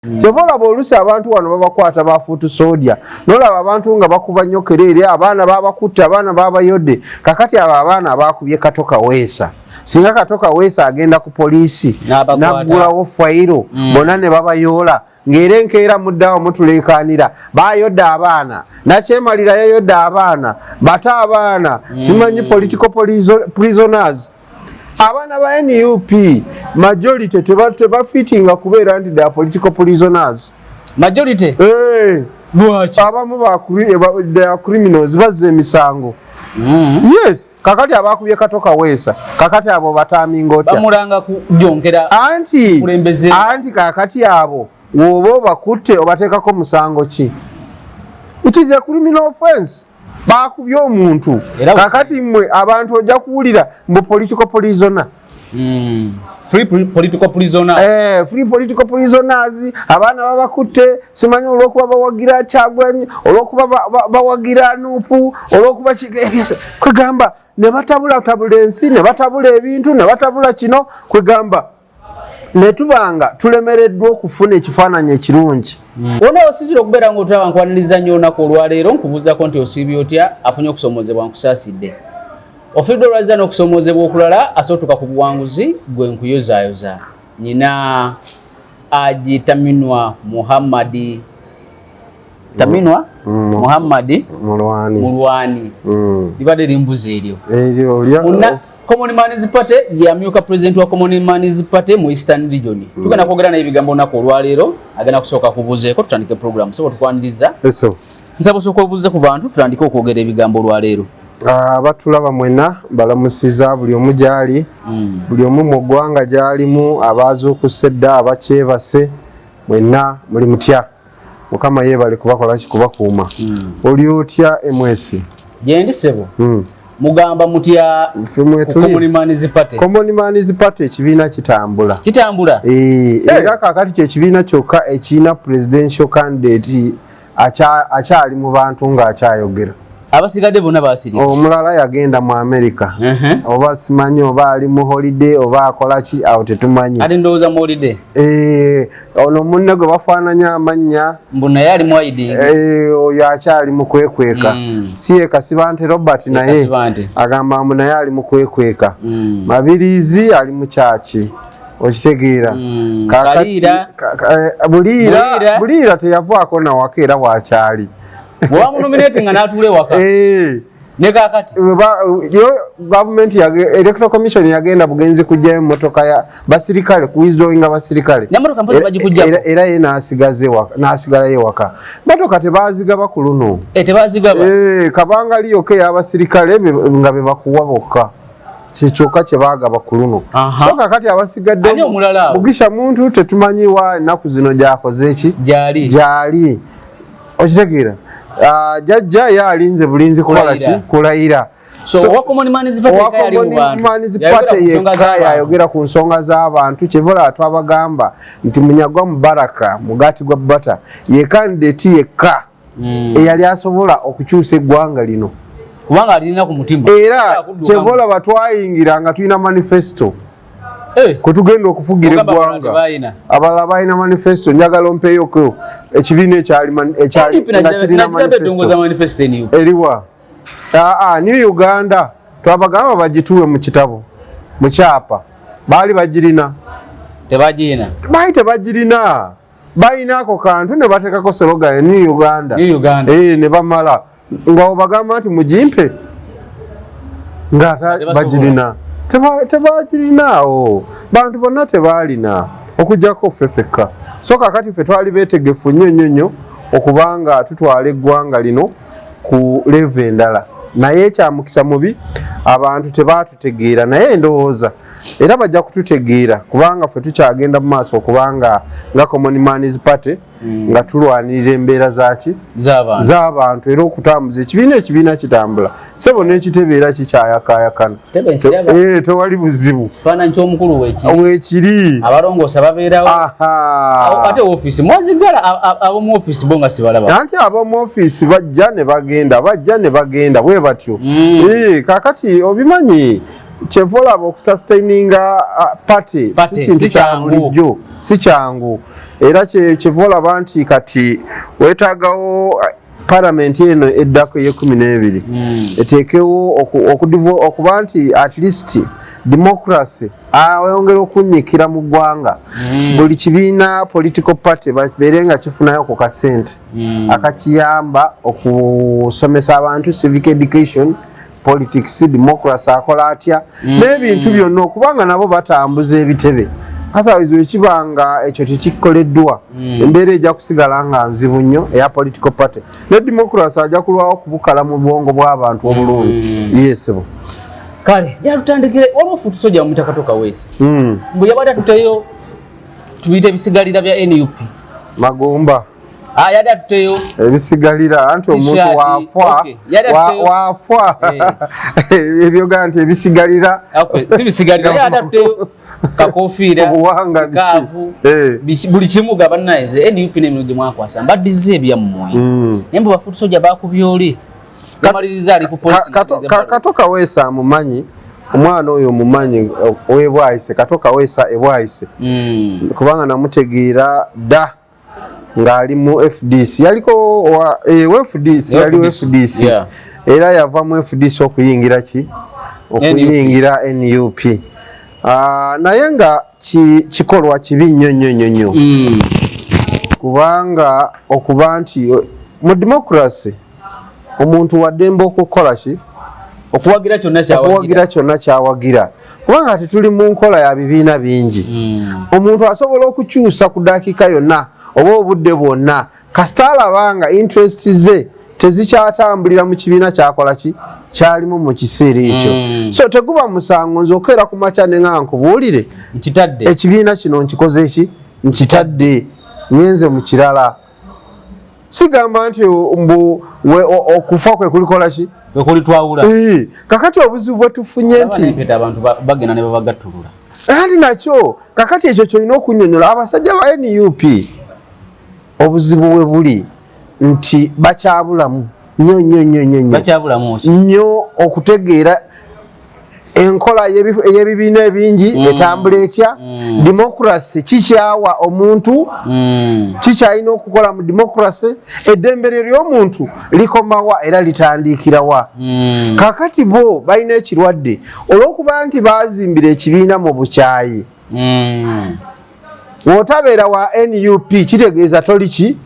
Kyovolaba olusi abantu wano babakwata bafuutu sodia nolaba abantu nga bakuba nnyo kerere abaana babakutte abaana babayodde kakati abo abaana bakubye Katoka Weesa singa Katoka Weesa agenda ku poliisi naggulawo fayiro bonna ne babayoola ng'era enkeera muddawo mutuleekaanira bayodde abaana nakyemalira yayodde abaana bata abaana simanyi political prisoners abana ba NUP majority tebafittinga kubeera nti da political prisoners majority abamu ba criminals bazze emisango yes kakati abakubye Katoka Weesa kakati abo bataminga otya bamulanga kujonkera anti kakati abo wobo bakutte obateekako musango ki it is a criminal offense bakubye omuntu kakati mmwe abantu ojja kuwulira mbu political prisoner free political prisoners free political prisoners abaana babakutte simanyi olwokuba bawagira Kyagulanyi olwokuba bawagira Nuupu olwokuba kwegamba ne batabula ensi ne batabula ebintu ne batabula kino kwegamba netubanga tulemereddwa okufuna ekifaananyi ekirungi ona osizira okubeera ng'otaba nkwaniriza nnyo olunaku olwaleero nkubuuzako nti osiibye otya afunye okusomoozebwa nkusaasidde ofidde olwaza n'okusomoozebwa okulala asootuka ku buwanguzi gwe nkuyozaayoza nyina Haji Taminwa Muhammadi Mulwani libadde limbuzi eryo Common Man's Party yamyuka president wa Common Man's Party mu Eastern Region. Tugenda kwogera naye ebigambo nako olwaleero agenda kusooka kubuuzeeko tutandike program so tukwaniriza. Nsaba sooka obuuze ku bantu tutandike okwogera ebigambo olwaleero. Batulaba mwena balamusiza buli omu gyali buli omu mu ggwanga gyalimu abaazuukuse dda abakyebase mwena muli mutya Mukama yeebale kubakola kikubakuuma oli otya MS gyendi sebo mugamba mutya Common Man's Party ekibiina kitambula era kakati kyekibiina kyokka ekiina presidential candidate akyali mu bantu ng'akyayogera abasigadde bonna basirika omulala yagenda mu America oba simanyi oba ali mu holiday oba akola ki awo tetumanyi ali ndowooza mu holiday ono munne gwe bafaananya amannya mbu naye ali mu hiding oyo akyali mu kwekweka si ye Kasibante Robert naye agamba mbu naye ali mu kwekweka Mabirizi ali mu kyaki okitegeera Buliira teyavaako nawaka era bwakyali Bwa nominating anatule waka. Ne kakati. Government ya Electoral Commission yagenda bugenzi kujja emotoka ya basirikale kuizdowinga basirikale. Namotoka mpozi baji kujja. Era yena asigaze waka na asigala ye waka. Motoka tebaziga bakuluno. Tebaziga ba. Kabanga liyoke ya basirikale nga be bakuwa bokka. Kichoka kyebaga bakuluno. So kakati abasigadde. Ani omulala. Mugisha muntu tetumanyiwa naku zino jakoze ki? Jali. Okitegeera. Jajja yalinze bulinzi kukola ki kulayira so Common Man's Party yayogera ku nsonga z'abantu kyevola atwabagamba nti Munyagwa Mubaraka mugati gwa bata ye candidate yekka eyali asobola okukyusa eggwanga lino kubanga alina ku mutima era kyevola batwayingira nga tulina manifesto kutugenda okufugira eggwanga abalala balina manifesto njagala ompeyoko ekibiina ekyali manifesto eriwa New Uganda twabagamba bagituwe mu kitabo mu kyapa baali bagirina tebagirina balina ako kantu ne bateekako slogan New Uganda ne bamala nga obagamba nti mugimpe nga bagirina tebagirinaawo bantu bonna tebaalina okugjako ffeffekka so kakati ffe twali beetegefu nnyo okubanga tutwala eggwanga lino ku level endala naye ekyamukisa mubi abantu tebaatutegeera naye ndowooza era bajja kututegeera kubanga ffe tukyagenda mu maaso okubanga nga Common Man's Party nga tulwanirira embeera z'abantu era okutambuza ekibiina kitambula sebo n'ekitebeera kikyayakaayakana tewali buzibu weekiri abalongoosa babeerawo ate ofiisi mwazigala ab'omu ofiisi bo nga sibalaba anti ab'omu ofiisi bajja ne bagenda bwe batyo kakati obimanyi kyevola okusustaininga party si kyangu si kyangu era kyevola nti kati wetaagawo parliament eno eddako ye12 eteekewo okuba nti at least democracy ayongera okunyikira mu ggwanga buli kibiina political party babeere nga kifunayo ku kasente akakiyamba okusomesa abantu civic education politics democracy akola atya n'ebintu byonna okubanga nabo batambuza ebitebe otherwise ekibanga ekyo tekikoleddwa embeera ejja kusigala nga nzibu nnyo eya political party ne democracy ajja kulwawo kubukala mu bwongo bw'abantu obulungi yesebo kale jalutandikire olufu tusoja mu Takatoka Wesa mbu yabada tuteyo tubite ebisigalira bya NUP magomba yada tuteyo ebisigalira anti omuntu waafwa ebyo ganti ebisigalira si bisigalira yada tuteyo kakofiira sikavu buli kimuga banaize NUP n'emirundi mwakwasa mbaddize ebyammwe nembo bafutu soja bakubyole kamaliriza ali ku police Katoka Wesa mumanyi omwana oyo mumanyi owebwayise Katoka Wesa ebwayise kubanga namutegeera da ngali mu FDC yaliko FDC yali FDC era yava mu FDC okuyingira okuyingira NUP naye nga kikolwa kibi nnyo kubanga okuba nti mu democracy omuntu wademba okukola okuwagira kyonna kyawagira kubanga tuli mu nkola ya bibiina bingi omuntu asobola okukyusa ku dakiika yonna oba obudde bwonna kasita alabanga interest ze tezikyatambulira mu kibiina kyakola kyalimu mu kiseera ekyo so teguba musango nze okeera ku makya ne nga nkubuulire ekibiina kino nkikoze nkitadde nyenze mu kirala sigamba nti okufa kwe kulikola kulitwawula kakati obuzibu bwe tufunye nti abantu bagenda ne babagattulula andi nakyo kakati ekyo kyolina okunnyonnyola abasajja ba NUP obuzibu we buli nti bakyabulamu nnyo okutegeera enkola y'ebibiina ebingi etambula etya democracy kikyawa omuntu kikyalina okukola mu democracy eddembe ly'omuntu likomawa era litandikirawa kakati bo balina ekirwadde olw'okuba nti bazimbira ekibiina mu bukyayi w'otabeera wa NUP kitegeeza toli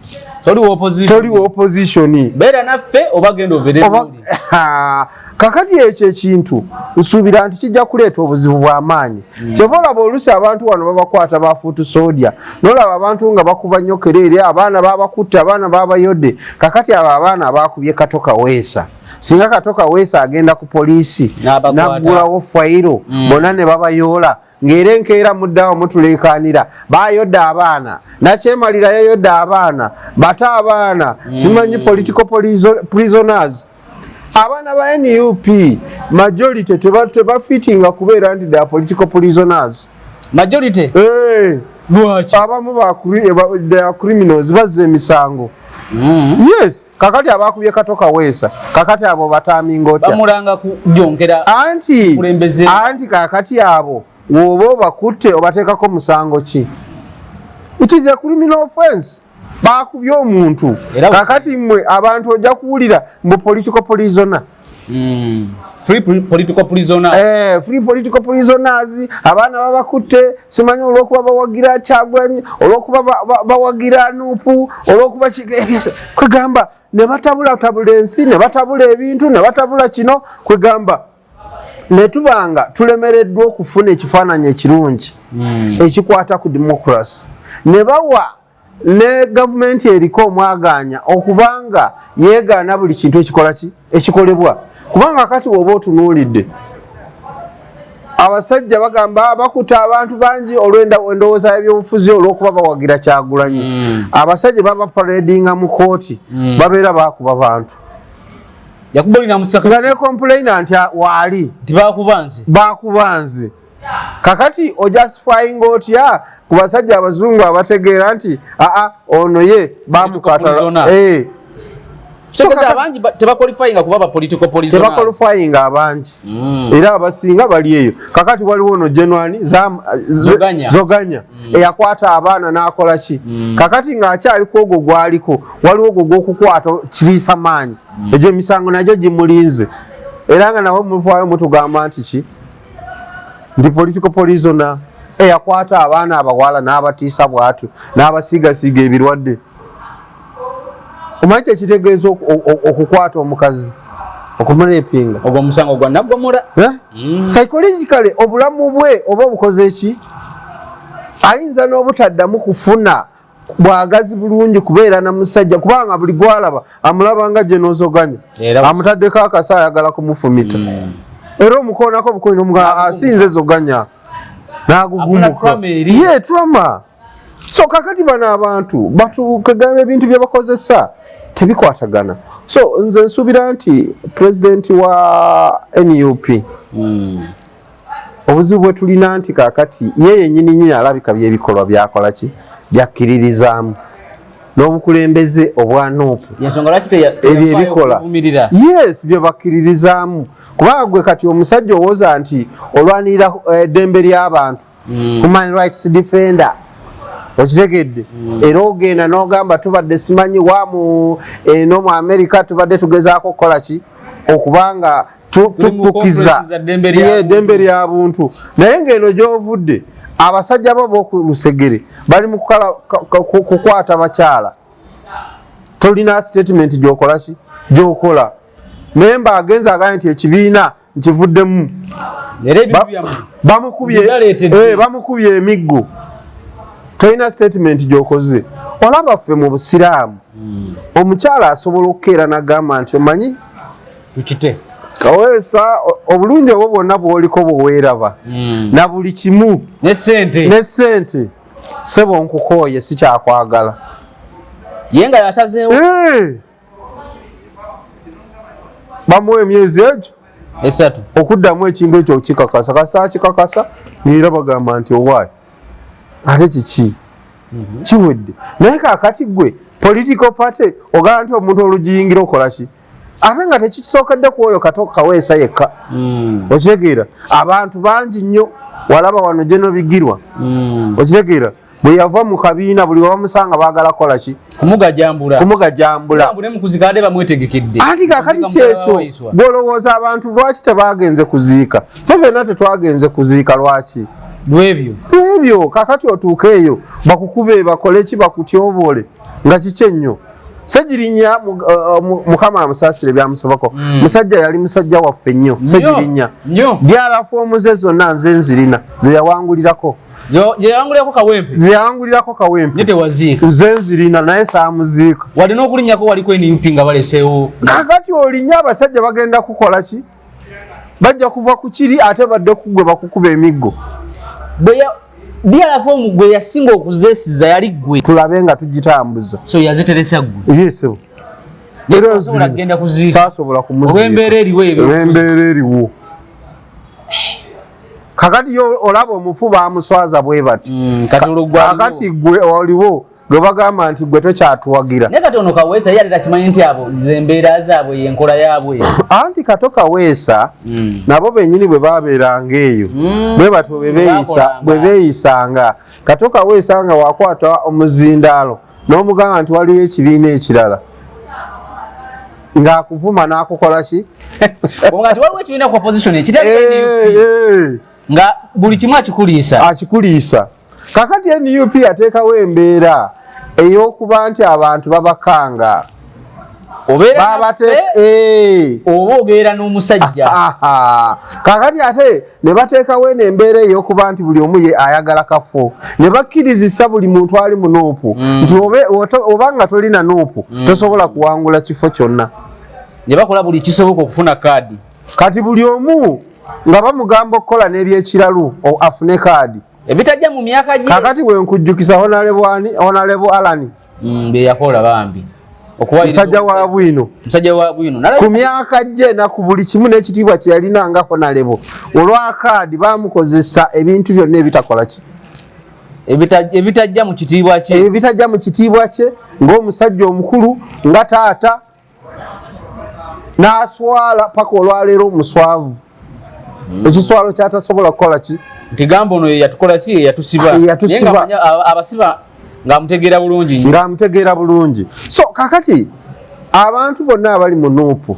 opposition beera naffe oba genda obeere kakati ekyo ekintu nsuubira nti kijja kuleeta obuzibu bw'amaanyi kyova olaba oluusi abantu wano babakwata bafuutu soodya n'olaba abantu nga bakuba nnyo kereere abaana babakutte abaana babayodde kakati abo abaana bakubye Katoka Wesa singa Katoka Wesa agenda ku poliisi naggulawo fayiro bonna ne babayoola ng'era enkeera muddawo mutuleekaanira bayodde abaana nakyemalira yayodde abaana bata abaana simanyi political prisoners abaana ba NUP majority tebafitinga kubeera nti da political prisoners majority abamu ba criminals bazza emisango yes kakati abakubye Katoka Wesa kakati abo bataaminga otya bamulanga kujonkera anti kakati abo wobo bakutte obateekako musango ki it is a criminal offense bakubye omuntu kakati mmwe abantu ojja kuwulira mbu political prisoner free political prisoners abaana babakutte simanyi olw'okuba bawagira Kyagulanyi olw'okuba bawagira Nuupu olw'okuba kwegamba ne batabula ensi ne batabula ebintu ne batabula kino kwegamba ne tubanga tulemereddwa okufuna ekifaananyi ekirungi ekikwata ku democracy ne bawa ne gavumenti eriko omwaganya okubanga yeegaana buli kintu ekikolebwa kubanga kati woba otunuulidde abasajja bagamba bakuta abantu bangi olw'endowooza y'ebyobufuzi olw'okuba bawagira Kyagulanyi abasajja baba paradinga mu kooti babeera bakuba bantu nga ne complaina nti waali bakubanze kakati ojustifying otya ku basajja abazungu abategeera nti ono ye bamukatala Soka abanji teba qualifying kuba political prisoners. Teba qualifying abanji. Era abasinga bali eyo. Kakati waliwo no January Zoganya. Eyakwata abaana n'akola ki. Kakati ng'akyali kwogo gwaliko waliwo gogo okukwata kirisa maanyi. Ejo emisango najo gimulinze. Era nga nawo muvaayo mutugamba nti ki ndi political prisoner eyakwata abaana abawala n'abatiisa bwatyo n'abasiigasiiga ebirwadde. Omanyi ekitegeeza okukwata omukazi okumurepinga ogwo musango gwa naggwamula psychologically obulamu bwe oba obukoze ki ayinza n'obutaddamu kufuna bwagazi bulungi kubeera na musajja kubanga buli gwalaba amulaba nga Zoganya amutaddeko akasa ayagala kumufumita era omukoonako bukoino mga asinze Zoganya n'agugumuka trauma. So kakati bana abantu batukagamba ebintu bye bakozesa tebikwatagana. So nze nsubira nti president wa NUP obuzibu bwe tulina nti kakati yeye nyini alabika byebikolwa byakola ki byakkiririzaamu n'obukulembeze obwa NUP ebikola yes bye bakkiririzaamu kubanga gwe kati omusajja owooza nti olwanirira eddembe ly'abantu human rights defender okitegedde era ogenda n'ogamba tubadde simanyi wamu no mu America tubadde tugezaako okukola ki okubanga tukiza eddembe ly'abuntu naye ng'eno gy'ovudde abasajja bo b'oku Lusegere bali mu kukwata bakyala tolina statement gy'okola ki gy'okola naye mbaagenza agambye nti ekibiina nkivuddemu bamukubye emiggo tolina statement gy'okoze. Olaba ffe mu busiraamu omukyala asobola okukeera n'agamba nti omanyi tukite Kaweesa obulungi obwo bwonna bw'oliko bweweeraba na buli kimu ne ssente sebo nkukooye sikyakwagala ye nga yasazeewo bamuwa emyezi egyo 3 okuddamu ekintu ekyo kikakasa kasa kikakasa neera bagamba nti owaayi ate kiki kiwedde naye kaakati gwe political party ogamba nti omuntu olugiyingira okola ki ate nga tekisookedde ku oyo Kaweesa yekka okitegeera abantu bangi nnyo walaba wano General Bigirwa okitegeera bwe yava mu kabiina buli wamusanga baagala kola ki kumugajambula anti kaakati kyekyo gwolowooza abantu lwaki tebaagenze kuziika ffe ffenna tetwagenze kuziika lwaki lwebyo kakati otuuka eyo bakukube bakole ki bakutyobole nga kiki ennyo Segirinnya mukama amusaasire byamusobako musajja yali musajja waffe nnyo Segirinnya byalafu ze zonna nze nzirina zeyawangulirako kawempe nze nzirina naye saamuziika walina okulinnyako waliko NUP nga baleseewo kakati olinnya abasajja bagenda kukola ki bajja kuva ku kiri ate badde kugwe bakukuba emiggo byalafu gwe yasinga okuzeesiza yali gwe tulabe nga tugitambuza so yaziteresa gwe yeso era osobola kugenda kuziika saasobola kumuziika olw'embeera eriwo kakati yo olaba omufu baamuswaza bwe bati kakati gwe oliwo gwe bagamba nti gwe tokyatuwagira naye kati ono Kaweesa yali takimanyi nti abo zembeera zaabwe yenkola yaabwe anti Kato Kaweesa nabo bennyini bwe baabeeranga eyo bwe batyo bwe beeyisanga Kato Kaweesa nga wakwata omuzindaalo n'omugamba nti waliwo ekibiina ekirala ng'akuvuma n'akukola ki nga waliwo ekibiina ku opposition ekitali nga buli kimu akikuliisa kakati NUP yateekawo embeera ey'okuba nti abantu babakanga oba obeera n'omusajja kakati ate ne bateekawo n'embeera ey'okuba nti buli omu ye ayagala kafo ne bakkirizisa buli muntu ali mu nuupu nti oba nga tolina nuupu tosobola kuwangula kifo kyonna ne bakola buli kisoboka okufuna kaadi kati buli omu nga bamugamba okukola n'ebyekiralu afune kaadi ebitajja mu myaka gye kakati bwe nkujjukisa Honorable Alani be yakola bambi musajja wa bwino ku myaka gye na ku buli kimu n'ekitiibwa kye yalina nga Honorable olwa kaadi baamukozesa ebintu byonna ebitakola ki ebitajja mu kitiibwa kye ng'omusajja omukulu nga taata n'aswala paka olwaleero omuswavu ekiswalo kyatasobola kukola ki nti gamba ono yatukola ki yatusiba abasiba ng'amutegeera bulungi so kakati abantu bonna abali mu nuupu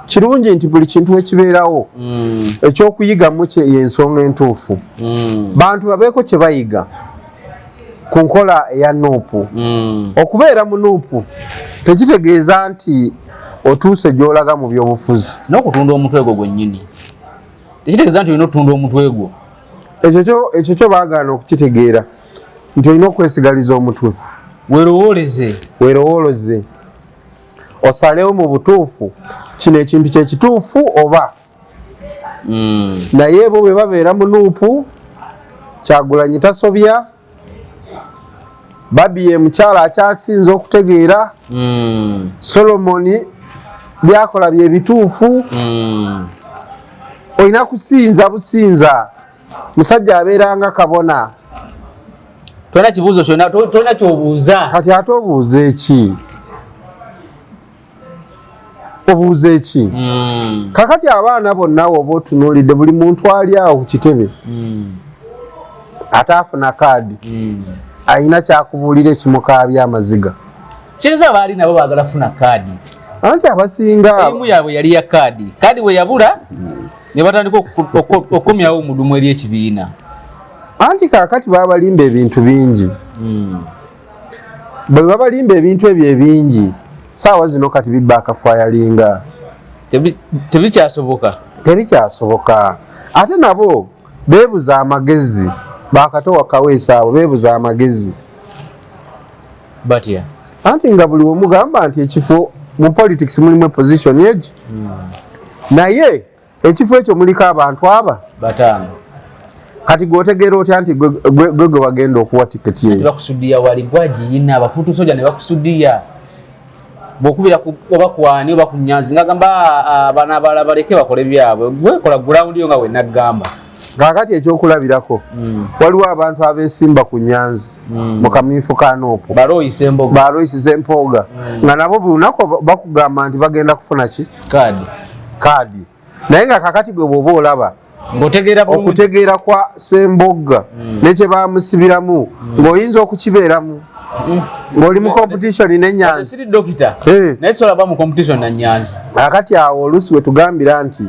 kirungi nti buli kintu ekibeerawo ekyokuyigamu yensonga entuufu bantu babeeko kye bayiga ku nkola eya nuupu okubeera mu nuupu tekitegeeza nti otuuse gy'olaga mu byobufuzi n'okutunda omutwe gwo gwennyini tekitegeeza nti olina otunda omutwe gwo ekyo kyo baagaana okukitegeera nti olina okwesigaliza omutwe weerowooleze osalewo mu butuufu kino ekintu kyekituufu oba naye bo bwe babeera mu nuupu Kyagulanyi tasobya Babi ye mukyala akyasinze okutegeera Solomoni byakola bye bituufu olina kusinza businza musajja abeeranga kabona tolina kibuuzo kyonna tolina kyobuuza kati ate obuuza eki kakati abaana bonna oba otunuulidde buli muntu ali awo ku kitebe ate afuna kaadi ayina kyakubuulira ekimukaabya amaziga kiriza baali nabo baagala funa kaadi anti abasinga emu yaabwe yali ya kaadi bwe yabula ne batandika okukomyawo omudumu eri ekibiina anti kaakati babalimba ebintu bingi bwe babalimba ebintu ebyo ebingi saawa zino kati bibba akafaayalinga tebikyasoboka ate nabo beebuza amagezi bakatowa kaweesa abo beebuza amagezi batya anti nga buli omugamba nti ekifo mu politics mulimu position egi naye ekifo ekyo muliko abantu aba bataano kati gwotegeera otya nti gwe wagenda okuwa tiketi eyo bakusudiya wali gwagiyina abafuutu soja ne bakusudiya bw'okubira oba kwani oba ku Nyanzi ngagamba abaana abalala baleke bakole byabwe gwekola gulawundi yo nga wenagamba kakati ekyokulabirako waliwo abantu abeesimba ku Nyanzi mu kamyufu ka Nuupu baloyise Mpooga nga nabo buli lunaku bakugamba nti bagenda kufuna ki kaadi naye nga kakati gwe bw'oba olaba okutegeera kwa Sembogga nekye bamusibiramu ng'oyinza okukibeeramu ng'oli mu competition ne Nyanzi siri dokita naye sola ba mu competition na Nyanzi kakati awo oluusi we tugambira nti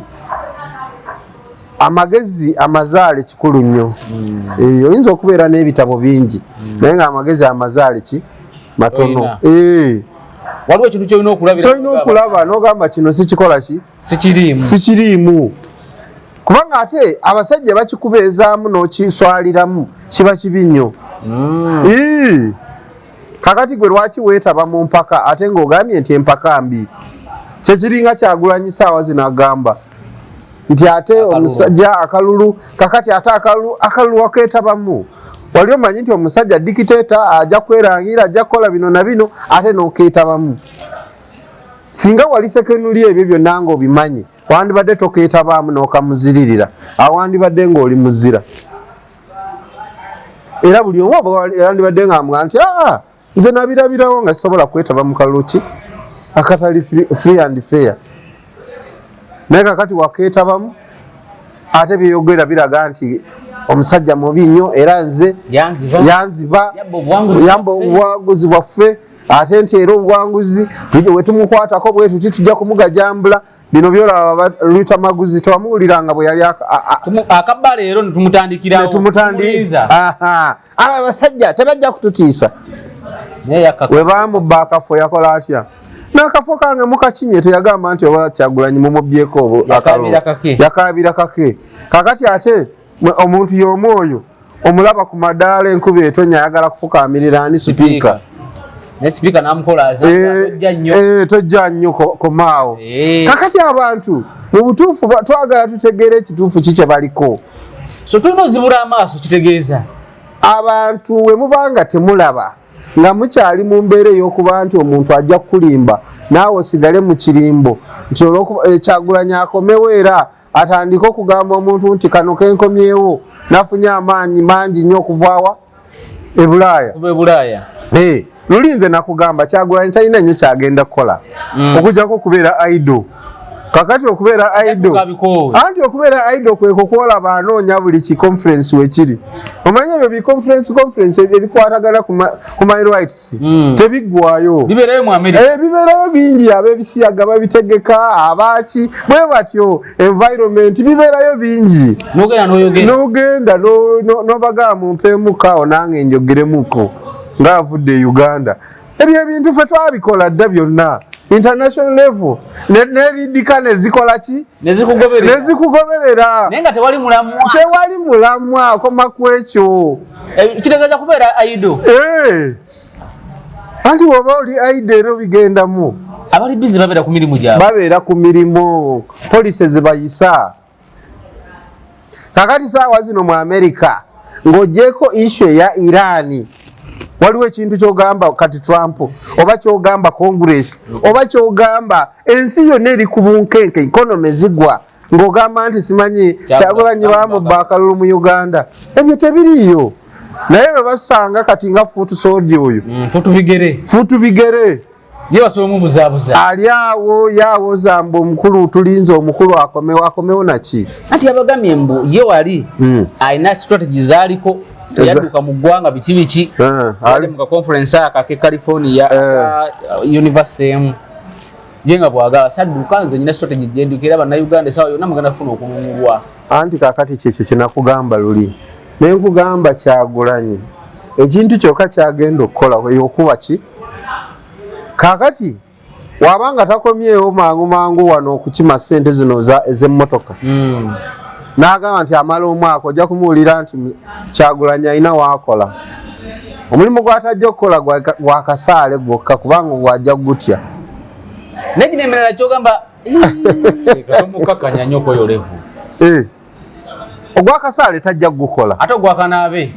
amagezi amazaale kikulu nnyo oyinza okubeera n'ebitabo bingi naye nga amagezi amazaale matono waliwo ekintu kyolina okulaba n'ogamba kino sikikola ki sikiriimu kubanga ate abasajja bakikubeezaamu n'okiswaliramu kiba kibi nnyo kakati gwe lwaki weetaba mu mpaka ate ng'ogambye nti empaka mbi kyekiringa Kyagulanyi saawa zino agamba nti ate omusajja akalulu kakati ate akalulu wakeetabamu wali omanyi nti omusajja dikiteeta ajja kwerangira ajja kukola bino na bino ate n'okeetabamu singa wali sekenuli ebyo byonna ng'obimanyi wandibadde tokeetabaamu n'okamuziririra awandibadde ng'oli muzira era buli omu yandibadde ng'amugaa nti nze nabirabirawo nga sisobola kwetaba mu kalulu ki akatali free and fair naye kakati wakeetabamu ate byeyogera biraga nti omusajja mubi nnyo era nze yanziba yamba obuwanguzi bwaffe ate nti era obuwanguzi we tumukwatako bwe tuti tujja kumugajambula bino byolaba Lwita Maguzi tewamuwuliranga bwe yali akabba leero netumutandikirawo abasajja tebajja kututiisa we bamubba akafo yakola atya n'akafo kange mukakinye teyagamba nti oba Kyagulanyi mumubyeko yakabira kake kakati ate omuntu y'omu oyo omulaba ku madaala enkuba etonya ayagala kufukamirira ani sipiika sipiika namukola tojja nnyo komaawo kakati abantu mu butuufu twagala tutegeere ekituufu kikye baliko so tulina ozibula amaaso kitegeeza abantu we mubanga temulaba nga mukyali mu mbeera ey'okuba nti omuntu ajja kukulimba naawe osigale mu kirimbo nti Kyagulanyi akomewo era atandike okugamba omuntu nti kano kenkomyewo nafunye amaanyi mangi nnyo okuvaawa e Bulaaya luli nze nakugamba Kyagulanyi talina nnyo kyagenda kukola okujjako okubeera idle kakati okubeera idol anti okubeera idol kweko kwolaba anoonya buli ki conference wekiri omanye ebyo bi conference ebikwatagana ku my rights tebiggwayo bibeerayo bingi ab'ebisiyaga babitegeka abaki bwe batyo environment bibeerayo bingi n'ogenda n'obagamba mumpeemukawo nange njogeremuko ng'avudde Uganda ebyo ebintu ffe twabikola dda byonna international level neridika nezikola ki nezikugoberera naye nga tewali mulamwa akoma kwekyo kitegeeza kubeera idol anti bw'oba oli idol ero bigendamu abali busy babeera ku mirimu gyabwe babeera ku mirimu police zibayisa kakati saawa zino mu America ng'ogyeko issue ya Irani waliwo ekintu kyogamba kati Trump oba kyogamba Congress oba kyogamba ensi yonna eri ku bunkenke economy zigwa ng'ogamba nti simanyi Kyagulanyi bamubba akalulu mu Uganda ebyo tebiriiyo naye bwe basanga kati nga fuutu soodi oyo fuutu bigere ye basobola omubuzaabuza ali awo yaawoza mbu omukulu tulinze omukulu akomewo naki anti yabagambye mbu ye wali alina strategy zaaliko yaduka mu ggwanga biki ali mu conference akake California university emu yenga bwaga sadduka nze nyina strategy gyendukira bannayuganda esawa yonna mugenda kufuna okununulwa anti kakati kyekyo kyenakugamba luli naye nkugamba Kyagulanyi ekintu kyokka kyagenda okukola yokuba ki kakati wabanga takomyewo mangu wano okukima ssente zino ez'emmotoka n'agamba nti amala omwaka ojja kumuwulira nti Kyagulanyi alina waakola omulimu gwatajja okukola gwa kasaale gwokka kubanga gwajja gutya negina emirala kyogamba katomukakanya nnyo okweyolevu ogwa kasaale tajja gukola ate ogwakanaabe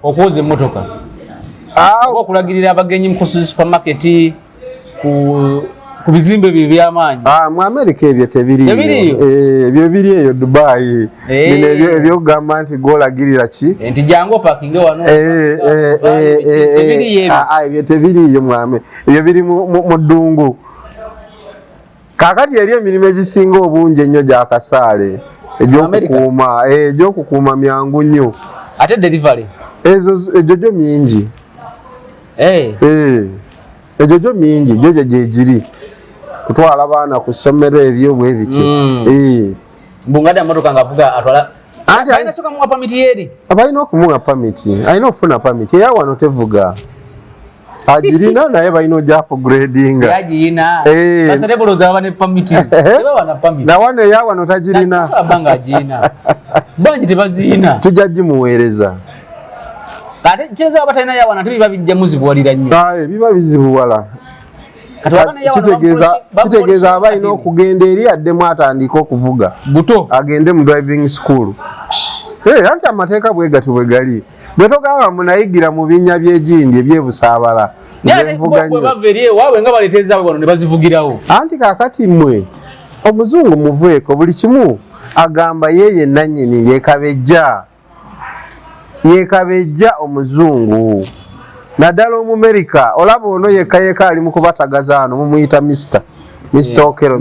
okwoza emmotoka okulagirira abagenyi mu supermarket ku bizimbe bye by'amaanyi mu America ebyo tebiriyo ebyo biri eyo Dubai ebyogamba nti golagirira ki nti jangu opakinge wano ebyo tebiriyo mwame ebyo biri mu ddungu kakati eri emirimu egisinga obungi ennyo gya kasaale egyokukuuma myangu nnyo ate delivery egyo gyo mingi egyo gyo mingi gyo gyegiri kutwala abaana ku ssomero ebyo bwe bityo mbungada motoka ngavuga atwala anti alina soka muwa permit yeri abalina okumuwa permit alina okufuna permit eya wano tevuga agirina naye balina ojja upgradinga yagirina basa reboloza abane permit eba wana permit na wano eya wano tagirina abanga agirina banji tebazina tujja gimuweereza kati cheza abatalina ya wana tibiba bijja muzibuwalira nnyo biba bizibuwala kitegeeza abalina okugenda eri addemu atandika okuvuga buto agende mu driving school anti amateeka bwe gati bwe gali bwe togamba munayigira mu binnya by'egindi ebyebusaabala anti kaakati mmwe omuzungu muveeko buli kimu agamba yeeye nannyini yeekabejja omuzungu naddala Omumerika olaba ono yekka ali mu kubatagaza ano mumuyita Mr. Okero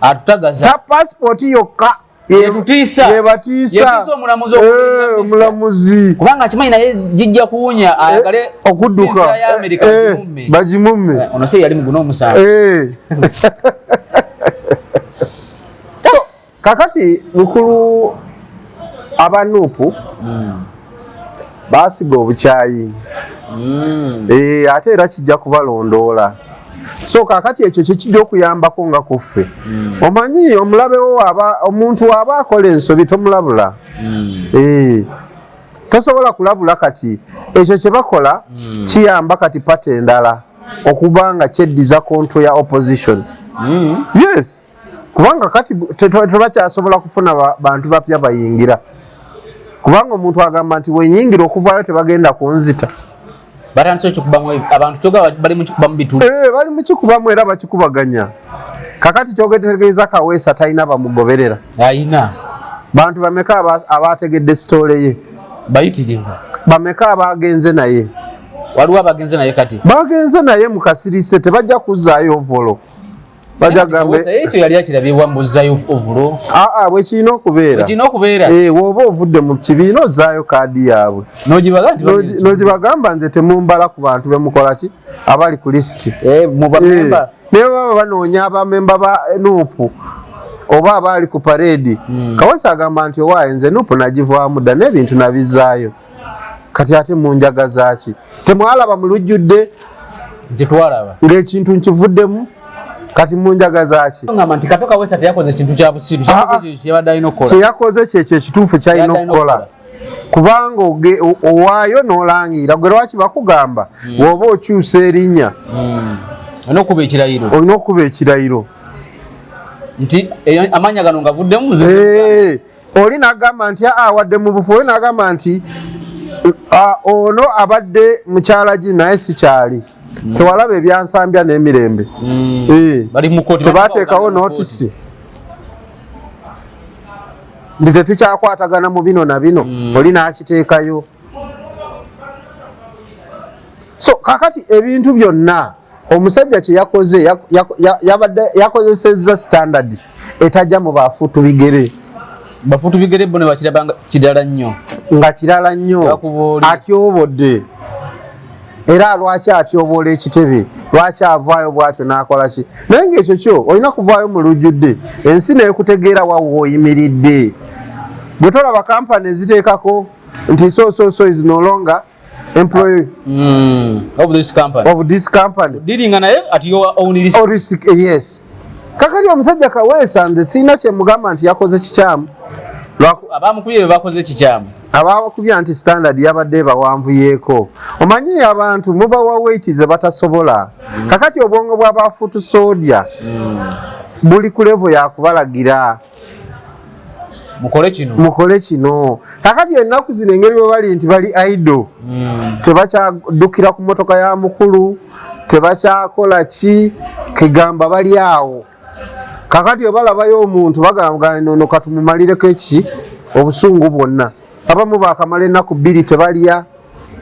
atutagaza ta passport yokka yebatiisa omulamuzi kubanga kimanyi naye jijja kuwunya ayagale okudduka bagimumme ono se yali muguna omusango kakati mukulu abanuupu basiga obukyayi ate era kijja kubalondoola so kakati ekyo kikijja okuyambako nga kuffe omanyi omulabewo omuntu aba akola ensobi tomulabula tosobola kulabula kati ekyo kye bakola kiyamba kati pata endala okubanga kyeddiza kontro ya opposition yes kubanga kati tebakyasobola kufuna bantu bapya bayingira kubanga omuntu agamba nti wenyingira okuvaayo tebagenda kunzita bali mu kikubamu era bakikubaganya kakati kyogetegeeza Kaweesa talina bamugoberera ayina bantu bameka abategedde sitoole ye bayitirivu bameka abagenze naye waliwo abagenze naye kati bagenze naye mu kasirise tebajja kuzzaayo ovolo bajagambe ekyo yali akirabye wambuzayo ovulo bwe kino okubeera woba ovudde mu kibiina ozaayo kaadi yaabwe n'ogibagamba nze temumbala ku bantu bemukola ki abali ku lisiti naye baba banoonya abamemba ba nuupu oba abaali ku pareedi Kaweesa agamba nti owaaye nze nuupu nagivaamu dda n'ebintu nabizaayo kati ate munjagaza ki temwalaba mu lujjudde ng'ekintu nkivuddemu kati munjagaza ki kyeyakoze kyekyo ekituufu kyalina okukola kubanga owaayo n'olangiira gwe lwaki bakugamba bw'oba okyusa erinnya olina okuba ekirayiro nti amanya gano ngavuddemu oli n'agamba nti wadde mu bufu oli n'agamba nti ono abadde mukyala gi naye sikyali tewalaba ebyansambya n'emirembe tebateekawo notisi nti tetukyakwatagana mu bino na bino oli n'akiteekayo so kakati ebintu byonna omusajja kye yakoze yakozesezza standard etajja mu bafuutu bigere bo ne bakirabanga kirala nnyo nga kirala nnyo atyobodde era lwaki atyoboola ekitebe lwaki avaayo bwatyo n'akola ki naye ng'ekyo kyo olina kuvaayo mu lujjudde ensi neekutegeera wawe oyimiridde bwe tolaba kampani eziteekako nti so is no longer employee of this company dealing naye at your own risk. Yes, kakati omusajja Kaweesa nze sina kye mugamba nti yakoze kikyamu abamukubye bakoze kikyamu abakubya nti standard yabadde bawanvuyeeko omanyi abantu mubawa weight ze batasobola kakati obwongo bw'abafuutu soodya buli ku level yakubalagira mukole kino kakati ennaku zino engeri bwe bali nti bali idle tebakyaddukira ku motoka ya mukulu tebakyakola ki kigamba bali awo kakati obalabayo omuntu bagamba nono katumumalireko eki obusungu bwonna abamu bakamala ennaku 2 tebalya